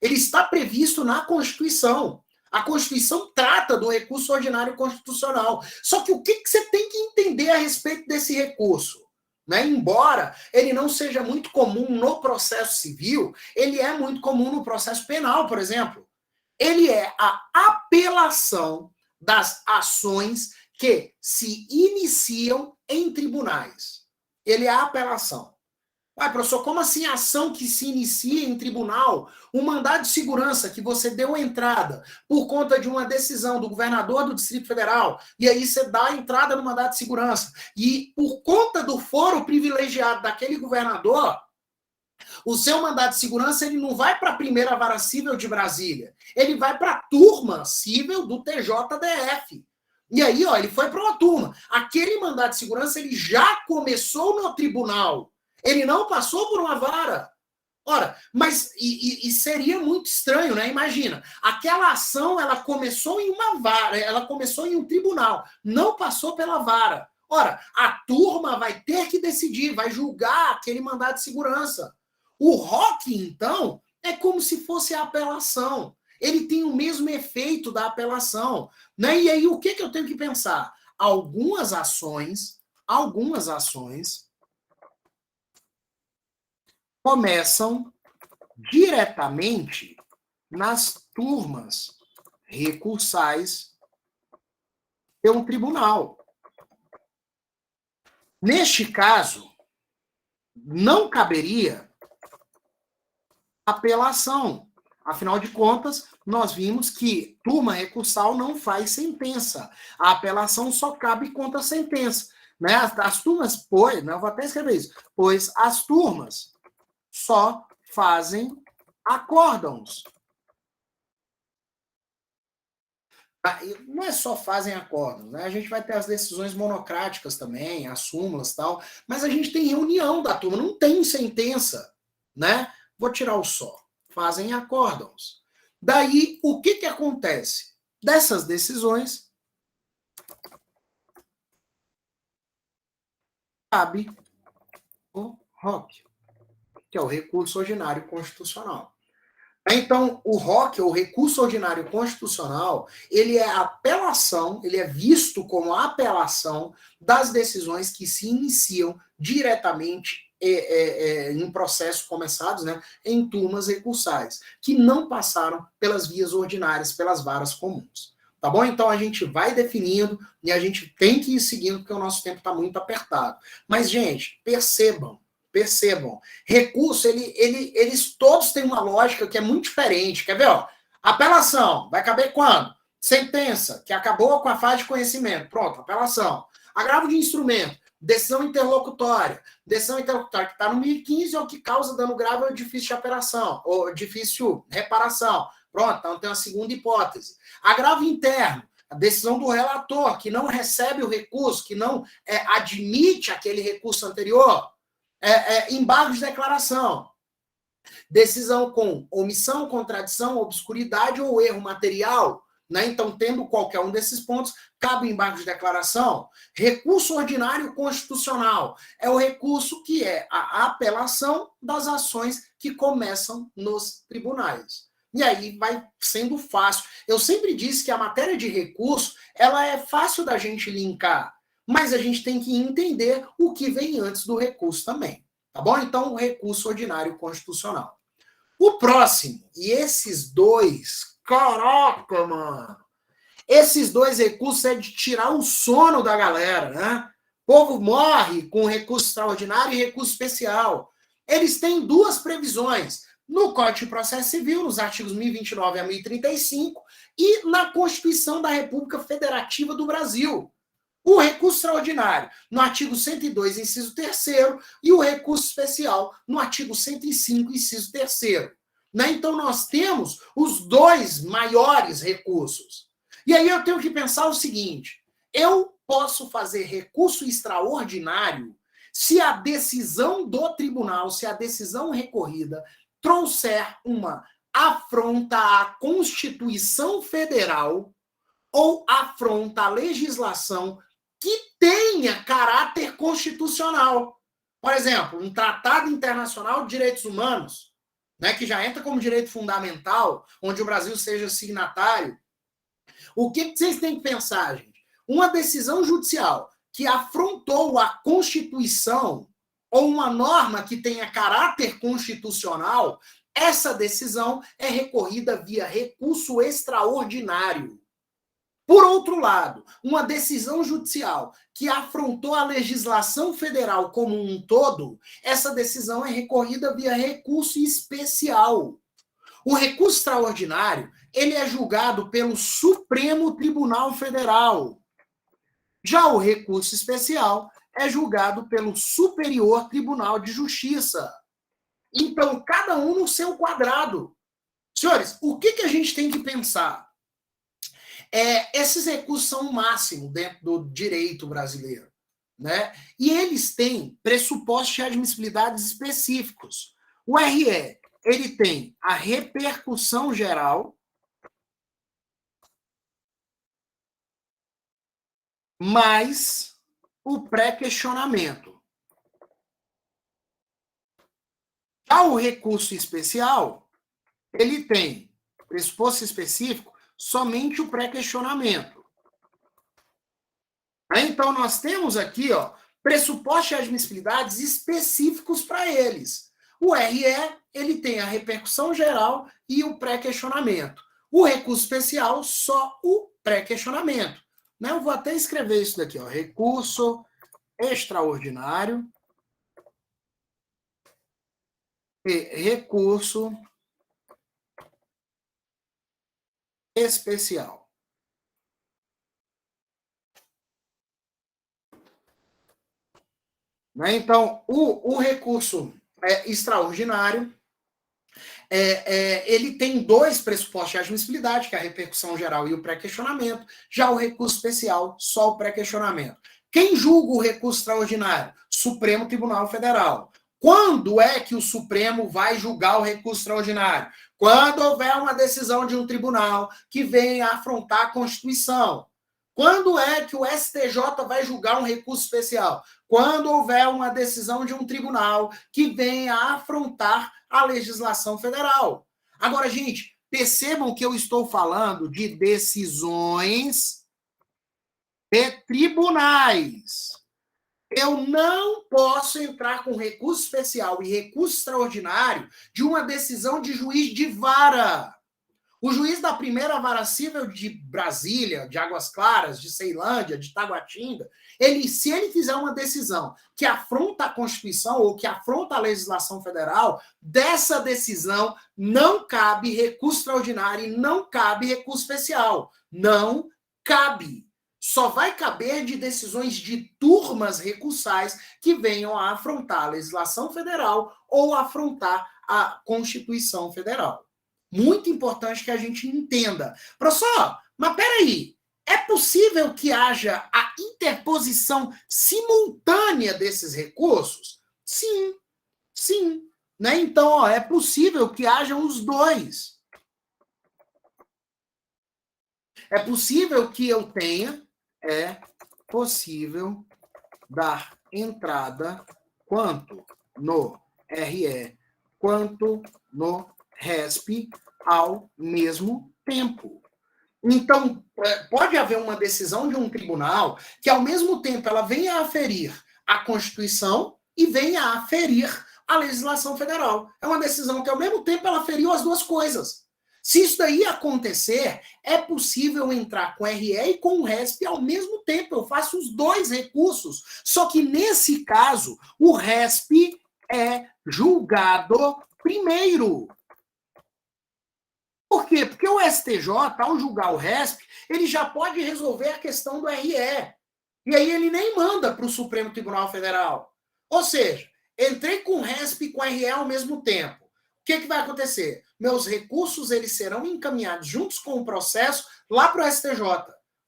A: Ele está previsto na Constituição. A Constituição trata do recurso ordinário constitucional. Só que o que você tem que entender a respeito desse recurso? Né? Embora ele não seja muito comum no processo civil, ele é muito comum no processo penal, por exemplo. Ele é a apelação das ações que se iniciam em tribunais. Ele é a apelação. Ah, professor, como assim ação que se inicia em tribunal? Um mandado de segurança que você deu entrada por conta de uma decisão do governador do Distrito Federal, e aí você dá a entrada no mandado de segurança, e por conta do foro privilegiado daquele governador, o seu mandado de segurança ele não vai para a primeira vara cível de Brasília, ele vai para a turma cível do TJDF. E aí, ó, ele foi para uma turma. Aquele mandado de segurança ele já começou no tribunal. Ele não passou por uma vara. Ora, mas e seria muito estranho, né? Imagina, aquela ação ela começou em uma vara, ela começou em um tribunal, não passou pela vara. Ora, a turma vai ter que decidir, vai julgar aquele mandado de segurança. O ROC, então, é como se fosse a apelação. Ele tem o mesmo efeito da apelação, né? E aí o que eu tenho que pensar? Algumas ações começam diretamente nas turmas recursais de um tribunal. Neste caso, não caberia apelação. Afinal de contas, nós vimos que turma recursal não faz sentença. A apelação só cabe contra a sentença. Né? As turmas, pois, não, eu vou até escrever isso, pois as turmas só fazem acórdãos. Não é só fazem acórdãos, né? A gente vai ter as decisões monocráticas também, as súmulas e tal, mas a gente tem reunião da turma, não tem sentença, né? Vou tirar o só. Fazem acórdãos. Daí, o que acontece? Dessas decisões, cabe o ROC, que é o recurso ordinário constitucional. Então, o ROC, o recurso ordinário constitucional, ele é apelação, ele é visto como apelação das decisões que se iniciam diretamente em processos começados, né, em turmas recursais, que não passaram pelas vias ordinárias, pelas varas comuns. Tá bom? Então, a gente vai definindo e a gente tem que ir seguindo, porque o nosso tempo está muito apertado. Mas, gente, percebam, recurso, eles todos têm uma lógica que é muito diferente. Quer ver? Ó? Apelação, vai caber quando? Sentença, que acabou com a fase de conhecimento. Pronto, apelação. Agravo de instrumento, decisão interlocutória. Decisão interlocutória que está no 1015 ou que causa dano grave ou difícil de apelação, ou difícil reparação. Pronto, então tem uma segunda hipótese. Agravo interno, a decisão do relator, que não recebe o recurso, que não admite aquele recurso anterior. Embargo de declaração. Decisão com omissão, contradição, obscuridade ou erro material. Né? Então, tendo qualquer um desses pontos, cabe o embargo de declaração. Recurso ordinário constitucional. É o recurso que é a apelação das ações que começam nos tribunais. E aí vai sendo fácil. Eu sempre disse que a matéria de recurso, ela é fácil da gente linkar, mas a gente tem que entender o que vem antes do recurso também. Tá bom? Então, o recurso ordinário constitucional. O próximo, e esses dois, caraca, mano, esses dois recursos é de tirar o sono da galera, né? O povo morre com recurso extraordinário e recurso especial. Eles têm duas previsões, no Código de Processo Civil, nos artigos 1029 a 1035, e na Constituição da República Federativa do Brasil. O recurso extraordinário, no artigo 102, inciso 3º, e o recurso especial, no artigo 105, inciso 3º. Né? Então, nós temos os dois maiores recursos. E aí eu tenho que pensar o seguinte, eu posso fazer recurso extraordinário se a decisão do tribunal, se a decisão recorrida trouxer uma afronta à Constituição Federal ou afronta à legislação que tenha caráter constitucional. Por exemplo, um tratado internacional de direitos humanos, né, que já entra como direito fundamental, onde o Brasil seja signatário. O que vocês têm que pensar, gente? Uma decisão judicial que afrontou a Constituição ou uma norma que tenha caráter constitucional, essa decisão é recorrida via recurso extraordinário. Por outro lado, uma decisão judicial que afrontou a legislação federal como um todo, essa decisão é recorrida via recurso especial. O recurso extraordinário, ele é julgado pelo Supremo Tribunal Federal. Já o recurso especial é julgado pelo Superior Tribunal de Justiça. Então, cada um no seu quadrado. Senhores, o que a gente tem que pensar? Esses recursos são o máximo dentro do direito brasileiro, né? E eles têm pressupostos de admissibilidade específicos. O RE, ele tem a repercussão geral, mais o pré-questionamento. Já o recurso especial, ele tem pressuposto específico somente o pré-questionamento. Então, nós temos aqui, pressupostos de admissibilidades específicos para eles. O RE, ele tem a repercussão geral e o pré-questionamento. O recurso especial, só o pré-questionamento. Eu vou até escrever isso daqui, recurso extraordinário e recurso especial. Então, o recurso extraordinário, ele tem dois pressupostos de admissibilidade, que é a repercussão geral e o pré-questionamento. Já o recurso especial, só o pré-questionamento. Quem julga o recurso extraordinário? Supremo Tribunal Federal. Quando é que o Supremo vai julgar o recurso extraordinário? Quando houver uma decisão de um tribunal que venha afrontar a Constituição. Quando é que o STJ vai julgar um recurso especial? Quando houver uma decisão de um tribunal que venha afrontar a legislação federal. Agora, gente, percebam que eu estou falando de decisões de tribunais. Eu não posso entrar com recurso especial e recurso extraordinário de uma decisão de juiz de vara. O juiz da primeira vara civil de Brasília, de Águas Claras, de Ceilândia, de Taguatinga, se ele fizer uma decisão que afronta a Constituição ou que afronta a legislação federal, dessa decisão não cabe recurso extraordinário e não cabe recurso especial. Não cabe. Só vai caber de decisões de turmas recursais que venham a afrontar a legislação federal ou afrontar a Constituição Federal. Muito importante que a gente entenda. Professor, mas peraí, é possível que haja a interposição simultânea desses recursos? Sim, sim. Então, é possível que haja os dois. É possível que eu tenha, possível dar entrada quanto no RE, quanto no RESP ao mesmo tempo. Então, pode haver uma decisão de um tribunal que, ao mesmo tempo, ela venha a aferir a Constituição e venha a aferir a legislação federal. É uma decisão que, ao mesmo tempo, ela aferiu as duas coisas. Se isso daí acontecer, é possível entrar com RE e com o RESP ao mesmo tempo. Eu faço os dois recursos. Só que, nesse caso, o RESP é julgado primeiro. Por quê? Porque o STJ, ao julgar o RESP, ele já pode resolver a questão do RE. E aí ele nem manda para o Supremo Tribunal Federal. Ou seja, entrei com o RESP e com o RE ao mesmo tempo. O que vai acontecer? Meus recursos eles serão encaminhados juntos com o processo lá para o STJ.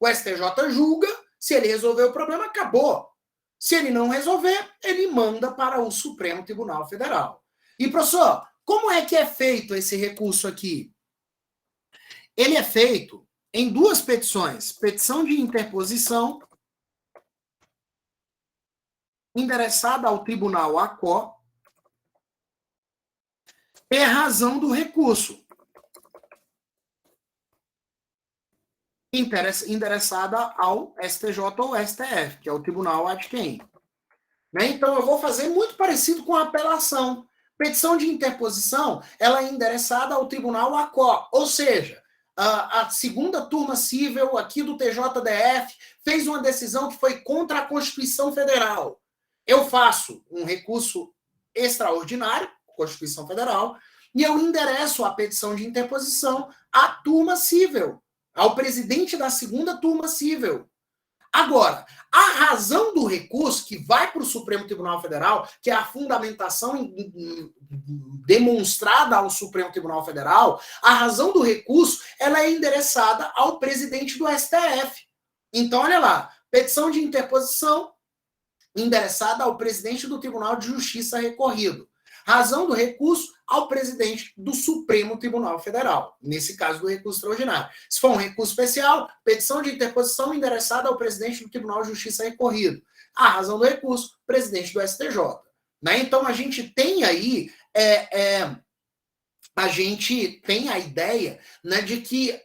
A: O STJ julga, se ele resolver o problema, acabou. Se ele não resolver, ele manda para o Supremo Tribunal Federal. E, professor, como é que é feito esse recurso aqui? Ele é feito em duas petições. Petição de interposição, endereçada ao Tribunal ACO, é razão do recurso, endereçada ao STJ ou STF, que é o Tribunal ad quem. Então, eu vou fazer muito parecido com a apelação. Petição de interposição, ela é endereçada ao Tribunal ACO, ou seja, a segunda turma cível aqui do TJDF fez uma decisão que foi contra a Constituição Federal. Eu faço um recurso extraordinário, Constituição Federal, e eu endereço a petição de interposição à turma cível, ao presidente da segunda turma cível. Agora, a razão do recurso que vai para o Supremo Tribunal Federal, que é a fundamentação demonstrada ao Supremo Tribunal Federal, a razão do recurso ela é endereçada ao presidente do STF. Então, olha lá, petição de interposição endereçada ao presidente do Tribunal de Justiça recorrido. Razão do recurso ao presidente do Supremo Tribunal Federal, nesse caso do recurso extraordinário. Se for um recurso especial, petição de interposição endereçada ao presidente do Tribunal de Justiça recorrido. A razão do recurso, presidente do STJ. Né? Então, a gente tem aí a gente tem a ideia, né, de que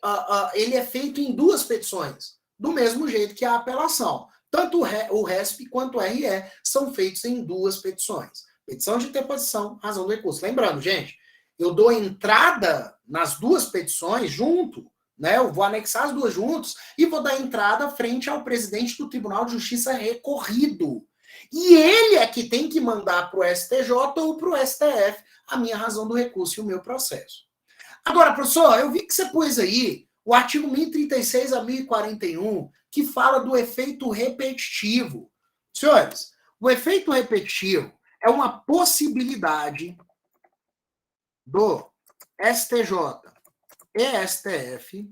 A: ele é feito em duas petições, do mesmo jeito que a apelação. Tanto o RESP quanto o RE são feitos em duas petições. Petição de interposição, razão do recurso. Lembrando, gente, eu dou entrada nas duas petições junto, né? Eu vou anexar as duas juntos e vou dar entrada frente ao presidente do Tribunal de Justiça recorrido. E ele é que tem que mandar para o STJ ou para o STF a minha razão do recurso e o meu processo. Agora, professor, eu vi que você pôs aí o artigo 1036 a 1041, que fala do efeito repetitivo. Senhores, o efeito repetitivo é uma possibilidade do STJ e STF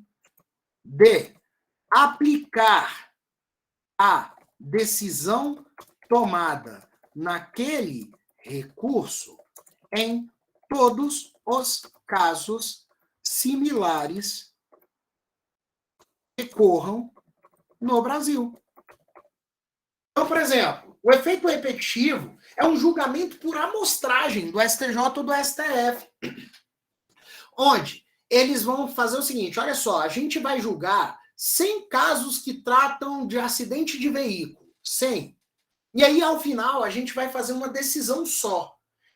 A: de aplicar a decisão tomada naquele recurso em todos os casos similares que ocorram no Brasil. Então, por exemplo, o efeito repetitivo é um julgamento por amostragem do STJ ou do STF, onde eles vão fazer o seguinte, olha só, a gente vai julgar 100 casos que tratam de acidente de veículo, 100. E aí, ao final, a gente vai fazer uma decisão só.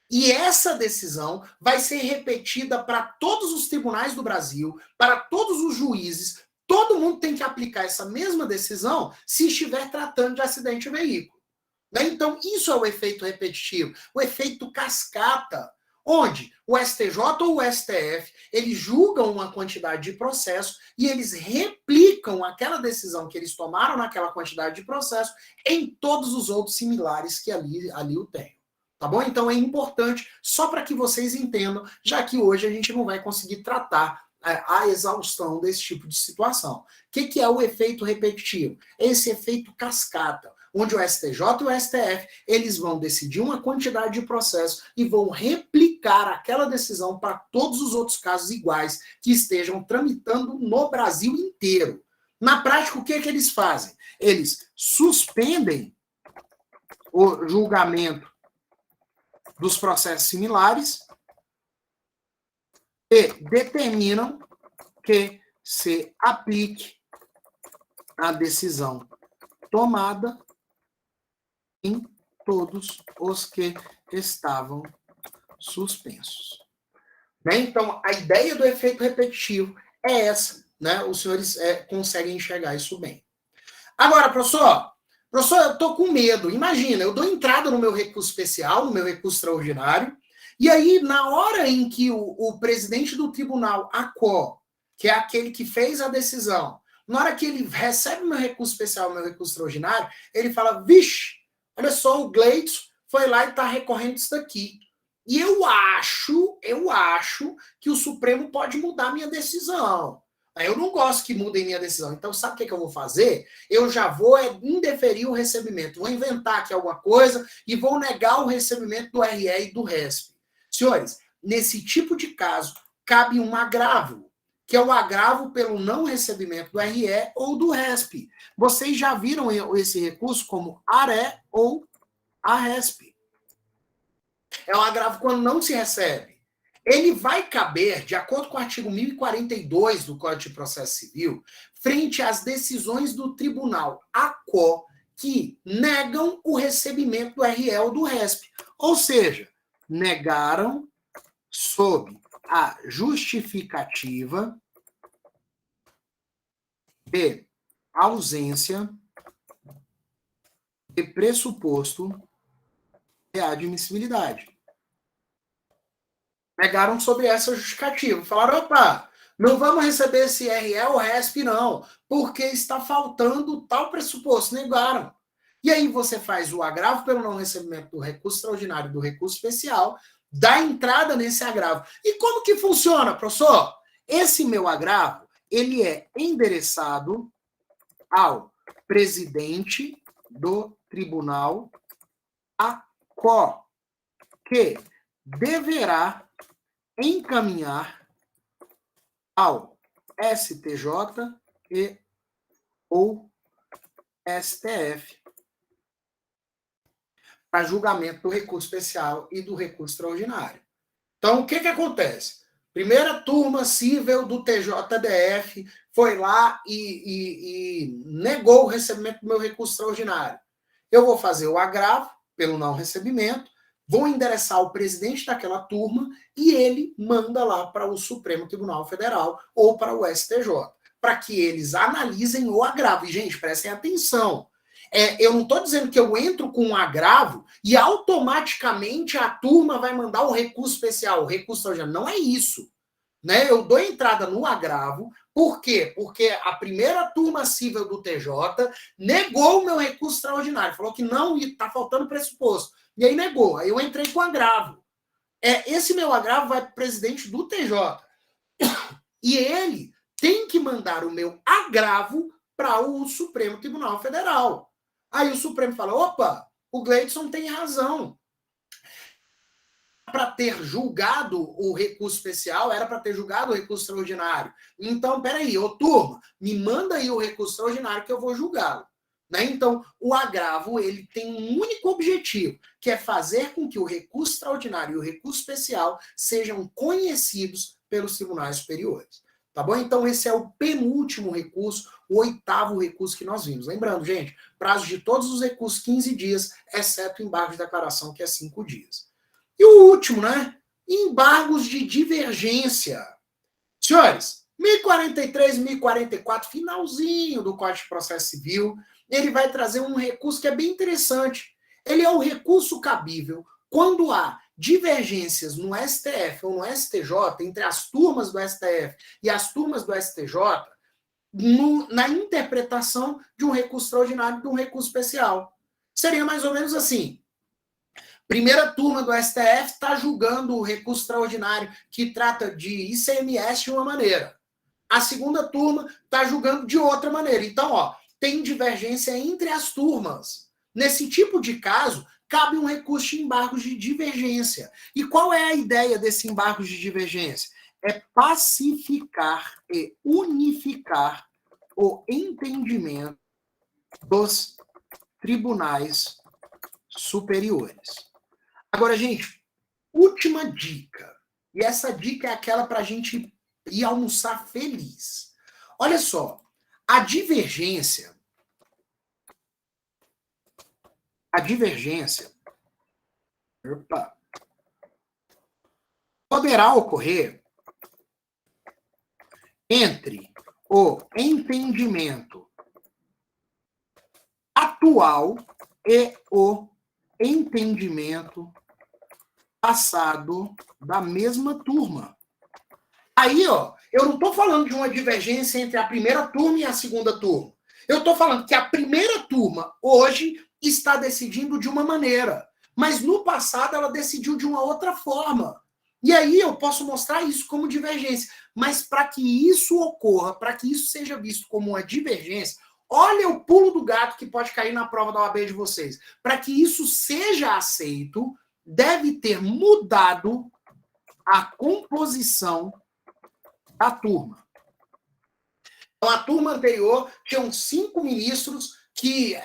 A: E essa decisão vai ser repetida para todos os tribunais do Brasil, para todos os juízes, todo mundo tem que aplicar essa mesma decisão se estiver tratando de acidente de veículo. Então, isso é o efeito repetitivo, o efeito cascata, onde o STJ ou o STF, eles julgam uma quantidade de processo e eles replicam aquela decisão que eles tomaram naquela quantidade de processo em todos os outros similares que ali o tem. Tá bom? Então, é importante, só para que vocês entendam, já que hoje a gente não vai conseguir tratar a exaustão desse tipo de situação. O que é o efeito repetitivo? Esse efeito cascata, onde o STJ e o STF, eles vão decidir uma quantidade de processos e vão replicar aquela decisão para todos os outros casos iguais que estejam tramitando no Brasil inteiro. Na prática, o que eles fazem? Eles suspendem o julgamento dos processos similares e determinam que se aplique a decisão tomada em todos os que estavam suspensos. Então, a ideia do efeito repetitivo é essa, né? Os senhores conseguem enxergar isso bem. Agora, professor, eu estou com medo. Imagina, eu dou entrada no meu recurso especial, no meu recurso extraordinário, e aí, na hora em que o presidente do tribunal, ACO, que é aquele que fez a decisão, na hora que ele recebe o meu recurso especial, o meu recurso extraordinário, ele fala, vixe, olha só, o Gleidson foi lá e está recorrendo isso daqui. E eu acho que o Supremo pode mudar a minha decisão. Eu não gosto que mudem minha decisão. Então, sabe o que eu vou fazer? Eu já vou indeferir o recebimento. Vou inventar aqui alguma coisa e vou negar o recebimento do RE e do RESP. Senhores, nesse tipo de caso, cabe um agravo, que é o agravo pelo não recebimento do RE ou do RESP. Vocês já viram esse recurso como ARE ou ARESP. É um agravo quando não se recebe. Ele vai caber, de acordo com o artigo 1042 do Código de Processo Civil, frente às decisões do tribunal ACO que negam o recebimento do RE ou do RESP. Ou seja, negaram sob a justificativa de ausência de pressuposto de admissibilidade. Negaram sobre essa justificativa. Falaram, opa, não vamos receber esse RE ou RESP, não, porque está faltando tal pressuposto. Negaram. E aí você faz o agravo pelo não recebimento do recurso extraordinário e do recurso especial, dá entrada nesse agravo. E como que funciona, professor? Esse meu agravo, ele é endereçado ao presidente do tribunal ACO, que deverá encaminhar ao STJ e ou STF para julgamento do recurso especial e do recurso extraordinário. Então, o que acontece? Primeira turma cível do TJDF foi lá e negou o recebimento do meu recurso extraordinário. Eu vou fazer o agravo pelo não recebimento, vou endereçar o presidente daquela turma e ele manda lá para o Supremo Tribunal Federal ou para o STJ, para que eles analisem o agravo. E, gente, prestem atenção. Eu não estou dizendo que eu entro com um agravo e automaticamente a turma vai mandar o recurso especial, o recurso extraordinário. Não é isso. Né? Eu dou entrada no agravo. Por quê? Porque a primeira turma cível do TJ negou o meu recurso extraordinário. Falou que não, está faltando pressuposto. E aí negou. Aí eu entrei com agravo. Esse meu agravo vai para o presidente do TJ. E ele tem que mandar o meu agravo para o Supremo Tribunal Federal. Aí o Supremo fala, opa, o Gleidson tem razão. Para ter julgado o recurso especial, era para ter julgado o recurso extraordinário. Então, peraí, ô turma, me manda aí o recurso extraordinário que eu vou julgá-lo. Né? Então, o agravo ele tem um único objetivo, que é fazer com que o recurso extraordinário e o recurso especial sejam conhecidos pelos tribunais superiores. Tá bom? Então, esse é o penúltimo recurso, o 8º recurso que nós vimos. Lembrando, gente, prazo de todos os recursos 15 dias, exceto o embargo de declaração, que é 5 dias. E o último, né? Embargos de divergência. Senhores, 1043, 1044, finalzinho do Código de Processo Civil, ele vai trazer um recurso que é bem interessante. Ele é o recurso cabível quando há divergências no STF ou no STJ, entre as turmas do STF e as turmas do STJ, na interpretação de um recurso extraordinário e de um recurso especial. Seria mais ou menos assim. Primeira turma do STF está julgando o recurso extraordinário que trata de ICMS de uma maneira. A segunda turma está julgando de outra maneira. Então, tem divergência entre as turmas. Nesse tipo de caso, cabe um recurso de embargos de divergência. E qual é a ideia desse embargo de divergência? É pacificar e unificar o entendimento dos tribunais superiores. Agora, gente, última dica. E essa dica é aquela para a gente ir almoçar feliz. Olha só, a divergência poderá ocorrer entre o entendimento atual e o entendimento passado da mesma turma. Aí, eu não estou falando de uma divergência entre a primeira turma e a segunda turma. Eu estou falando que a primeira turma, hoje, está decidindo de uma maneira, mas no passado ela decidiu de uma outra forma. E aí eu posso mostrar isso como divergência. Mas para que isso ocorra, para que isso seja visto como uma divergência, olha o pulo do gato que pode cair na prova da OAB de vocês. Para que isso seja aceito, deve ter mudado a composição da turma. Então, a turma anterior tinham 5 ministros que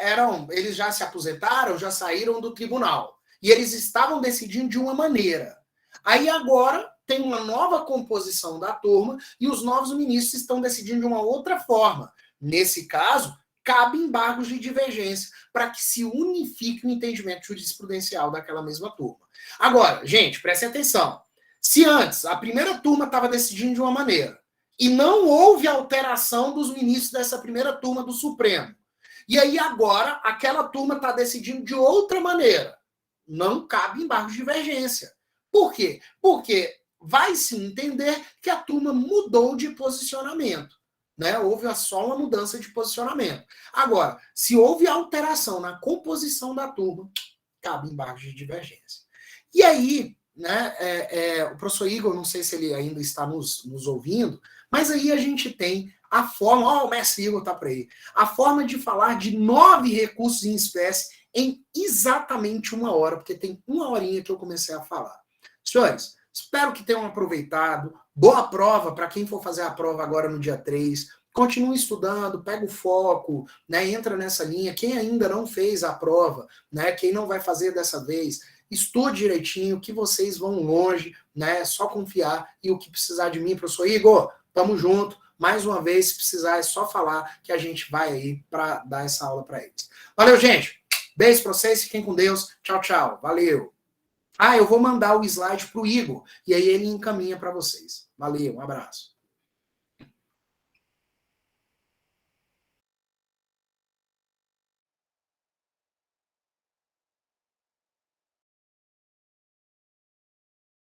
A: eles já se aposentaram, já saíram do tribunal. E eles estavam decidindo de uma maneira. Aí agora tem uma nova composição da turma e os novos ministros estão decidindo de uma outra forma. Nesse caso, cabe embargos de divergência para que se unifique o entendimento jurisprudencial daquela mesma turma. Agora, gente, prestem atenção. Se antes a primeira turma estava decidindo de uma maneira E não houve alteração dos ministros dessa primeira turma do Supremo. E aí agora aquela turma está decidindo de outra maneira. Não cabe embargo de divergência. Por quê? Porque vai se entender que a turma mudou de posicionamento. Né? Houve só uma mudança de posicionamento. Agora, se houve alteração na composição da turma, cabe embargo de divergência. E aí, né, o professor Igor, não sei se ele ainda está nos ouvindo, mas aí a gente tem a forma, o mestre Igor está por aí, a forma de falar de 9 recursos em espécie em exatamente 1 hora, porque tem 1 horinha que eu comecei a falar. Senhores, espero que tenham aproveitado. Boa prova para quem for fazer a prova agora no dia 3. Continue estudando, pega o foco, né, entra nessa linha. Quem ainda não fez a prova, né, quem não vai fazer dessa vez, estude direitinho, que vocês vão longe, né, é só confiar. E o que precisar de mim, professor Igor, tamo junto. Mais uma vez, se precisar, é só falar que a gente vai aí para dar essa aula para eles. Valeu, gente. Beijo para vocês, fiquem com Deus. Tchau, tchau. Valeu. Eu vou mandar o slide para o Igor, e aí ele encaminha para vocês. Valeu, um abraço.